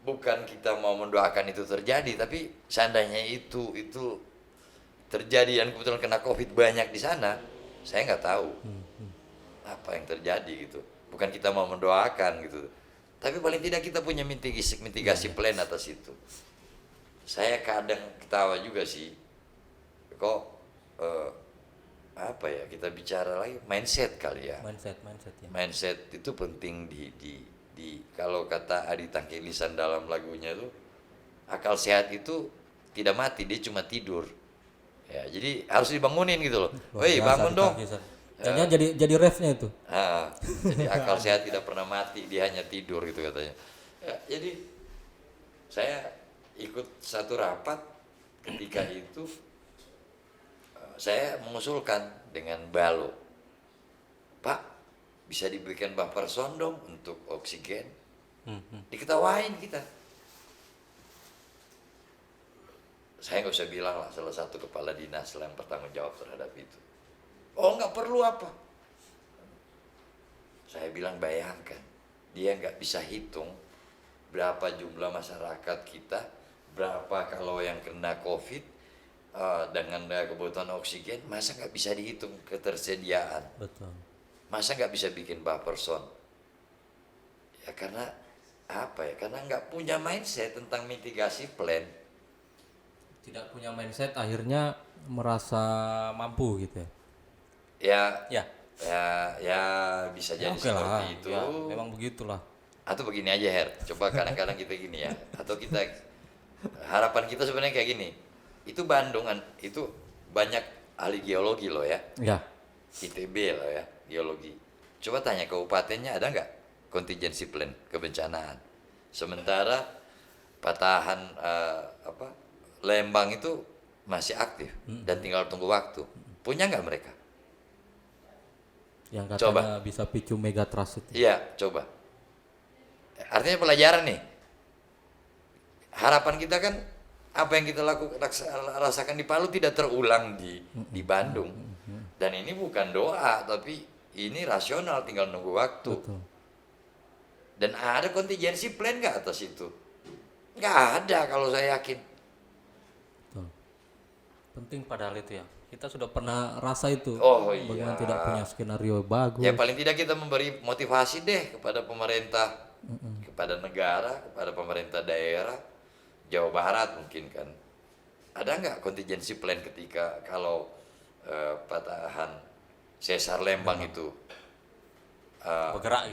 [SPEAKER 1] bukan kita mau mendoakan itu terjadi, tapi seandainya itu terjadi dan kebetulan kena COVID banyak di sana, saya nggak tahu apa yang terjadi gitu. Bukan kita mau mendoakan gitu, tapi paling tidak kita punya mitigasi plan atas itu. Saya kadang ketawa juga sih, kok apa ya, kita bicara lagi mindset kali ya.
[SPEAKER 2] Mindset ya.
[SPEAKER 1] Mindset itu penting di kalau kata Adi Tangkilisan dalam lagunya tuh, akal sehat itu tidak mati, dia cuma tidur. Ya, jadi harus dibangunin gitu loh. Woi, bangun dong.
[SPEAKER 2] Jangan jadi refnya itu.
[SPEAKER 1] Jadi akal sehat tidak pernah mati, dia hanya tidur gitu katanya. Ya, jadi saya ikut satu rapat ketika itu, saya mengusulkan dengan Balo, Pak, bisa diberikan buffer sound dong untuk oksigen. Diketawain kita. Saya nggak usah bilang lah, salah satu kepala dinas yang bertanggung jawab terhadap itu. Oh, nggak perlu apa? Saya bilang, bayangkan, dia nggak bisa hitung berapa jumlah masyarakat kita, berapa kalau yang kena COVID, dengan kebutuhan oksigen, masa nggak bisa dihitung ketersediaan?
[SPEAKER 2] Betul.
[SPEAKER 1] Masa nggak bisa bikin buffer zone? Ya karena apa ya? Karena nggak punya mindset tentang mitigasi plan.
[SPEAKER 2] Tidak punya mindset, akhirnya merasa mampu gitu
[SPEAKER 1] Ya,
[SPEAKER 2] ya.
[SPEAKER 1] ya bisa jadi
[SPEAKER 2] Oke
[SPEAKER 1] seperti
[SPEAKER 2] lah,
[SPEAKER 1] itu.
[SPEAKER 2] ya, memang begitulah.
[SPEAKER 1] Atau begini aja, Her. Coba kadang-kadang kita gini ya. Atau kita, harapan kita sebenarnya kayak gini. Itu Bandung kan, itu banyak ahli geologi loh ya.
[SPEAKER 2] Ya.
[SPEAKER 1] ITB loh ya, geologi. Coba tanya kabupatennya ada nggak contingency plan kebencanaan. Sementara patahan Lembang itu masih aktif dan tinggal tunggu waktu. Punya nggak mereka?
[SPEAKER 2] Yang katanya bisa picu megatrust itu.
[SPEAKER 1] Iya, coba. Artinya pelajaran nih. Harapan kita kan apa yang kita rasakan di Palu tidak terulang di Bandung. Dan ini bukan doa, tapi ini rasional, tinggal nunggu waktu.
[SPEAKER 2] Betul.
[SPEAKER 1] Dan ada contingency plan nggak atas itu? Nggak ada kalau saya yakin.
[SPEAKER 2] Betul. Penting padahal itu ya. Kita sudah pernah rasa itu.
[SPEAKER 1] Oh iya.
[SPEAKER 2] Bagaimana tidak punya skenario bagus.
[SPEAKER 1] Ya paling tidak kita memberi motivasi deh kepada pemerintah, kepada negara, kepada pemerintah daerah, Jawa Barat mungkin kan. Ada nggak contingency plan ketika kalau patahan sesar Lembang itu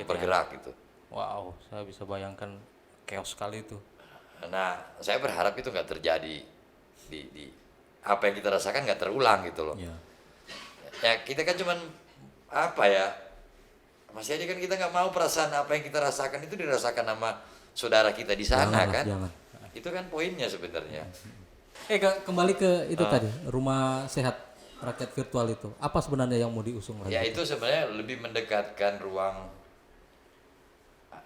[SPEAKER 1] bergerak gitu.
[SPEAKER 2] Wow, saya bisa bayangkan chaos sekali itu.
[SPEAKER 1] Nah, saya berharap itu nggak terjadi di apa yang kita rasakan nggak terulang gitu loh.
[SPEAKER 2] Ya.
[SPEAKER 1] Ya kita kan cuman apa ya, Mas Yadi kan kita nggak mau perasaan apa yang kita rasakan itu dirasakan sama saudara kita di sana.
[SPEAKER 2] Jangan.
[SPEAKER 1] Itu kan poinnya sebenarnya.
[SPEAKER 2] Kembali ke itu tadi, rumah sehat rakyat virtual itu. Apa sebenarnya yang mau diusung lagi?
[SPEAKER 1] Ya itu sebenarnya lebih mendekatkan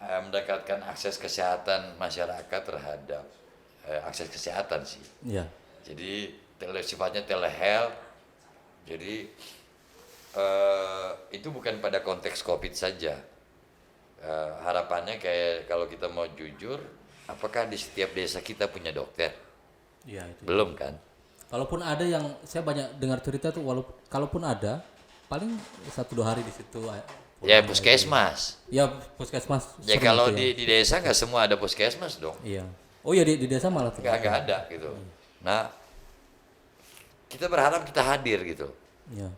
[SPEAKER 1] mendekatkan akses kesehatan masyarakat terhadap akses kesehatan sih.
[SPEAKER 2] Iya.
[SPEAKER 1] Jadi sifatnya telehealth. Jadi itu bukan pada konteks COVID saja. Harapannya kayak kalau kita mau jujur, apakah di setiap desa kita punya dokter?
[SPEAKER 2] Iya itu.
[SPEAKER 1] Belum kan?
[SPEAKER 2] Kalaupun ada yang saya banyak dengar cerita tuh, kalaupun ada paling 1-2 hari di situ.
[SPEAKER 1] Ya puskesmas.
[SPEAKER 2] Ya puskesmas.
[SPEAKER 1] Ya
[SPEAKER 2] sering
[SPEAKER 1] kalau
[SPEAKER 2] itu ya.
[SPEAKER 1] di desa nggak semua ada puskesmas dong.
[SPEAKER 2] Iya. Oh iya di desa malah tuh.
[SPEAKER 1] Nggak ada gitu. Nah kita berharap kita hadir gitu.
[SPEAKER 2] Iya.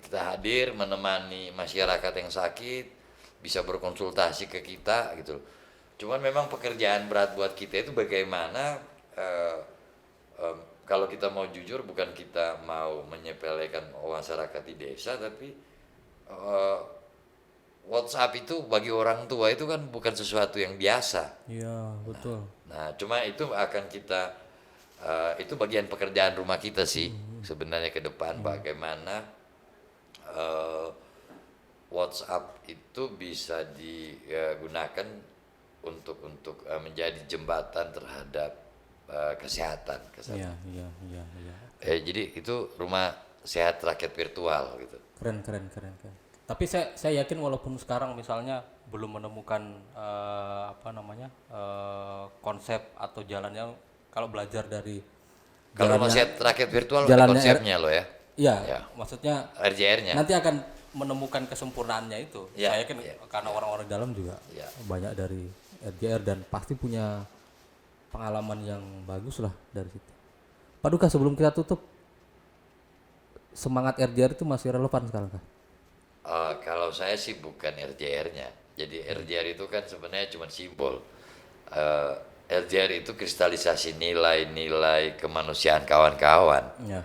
[SPEAKER 1] Kita hadir menemani masyarakat yang sakit, bisa berkonsultasi ke kita gitu. Cuman memang pekerjaan berat buat kita itu bagaimana kalau kita mau jujur, bukan kita mau menyepelekan masyarakat di desa, tapi WhatsApp itu bagi orang tua itu kan bukan sesuatu yang biasa.
[SPEAKER 2] Iya betul.
[SPEAKER 1] Nah, cuma itu akan kita itu bagian pekerjaan rumah kita sih sebenarnya ke depan, bagaimana WhatsApp itu bisa digunakan untuk menjadi jembatan terhadap kesehatan.
[SPEAKER 2] Iya.
[SPEAKER 1] Jadi itu rumah sehat rakyat virtual gitu.
[SPEAKER 2] Keren. Tapi saya yakin walaupun sekarang misalnya belum menemukan konsep atau jalannya, kalau belajar dari
[SPEAKER 1] Kalau rumah sehat rakyat virtual ada
[SPEAKER 2] jalannya
[SPEAKER 1] konsepnya loh ya.
[SPEAKER 2] Iya,
[SPEAKER 1] Ya.
[SPEAKER 2] maksudnya
[SPEAKER 1] RJR-nya.
[SPEAKER 2] nanti akan menemukan kesempurnaannya itu.
[SPEAKER 1] Ya,
[SPEAKER 2] Saya yakin karena orang-orang dalam juga
[SPEAKER 1] Ya.
[SPEAKER 2] banyak dari RJR dan pasti punya pengalaman yang bagus lah dari situ. Pak Duka, sebelum kita tutup, semangat RJR itu masih relevan sekarang kah?
[SPEAKER 1] Kalau saya sih bukan RJR-nya. Jadi RJR itu kan sebenarnya cuma simbol. RJR itu kristalisasi nilai-nilai kemanusiaan kawan-kawan.
[SPEAKER 2] Ya.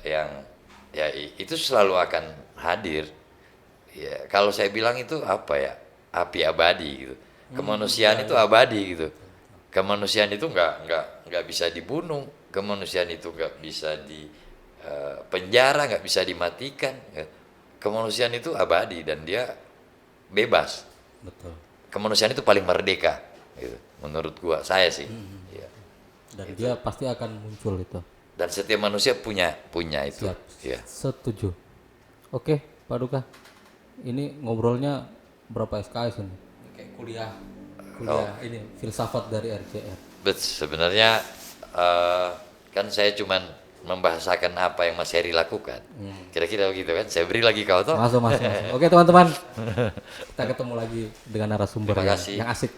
[SPEAKER 1] Yang ya itu selalu akan hadir. Ya, kalau saya bilang itu apa ya? Api abadi gitu. Kemanusiaan itu abadi gitu. Kemanusiaan itu nggak bisa dibunuh. Kemanusiaan itu nggak bisa di penjara, nggak bisa dimatikan. Kemanusiaan itu abadi dan dia bebas.
[SPEAKER 2] Betul.
[SPEAKER 1] Kemanusiaan itu paling merdeka, gitu. Menurut saya sih. Ya.
[SPEAKER 2] Dan dia pasti akan muncul itu.
[SPEAKER 1] Dan setiap manusia punya itu.
[SPEAKER 2] Siap.
[SPEAKER 1] Ya.
[SPEAKER 2] Setuju. Oke, Pak Duka. Ini ngobrolnya berapa SKS ini? Kayak kuliah ini filsafat dari RJR.
[SPEAKER 1] Sebenarnya kan saya cuman membahasakan apa yang Mas Heri lakukan. Kira-kira begitu kan? Saya beri lagi kau toh.
[SPEAKER 2] Masuk. Oke teman-teman, kita ketemu lagi dengan narasumber
[SPEAKER 1] Terima kasih.
[SPEAKER 2] yang asik.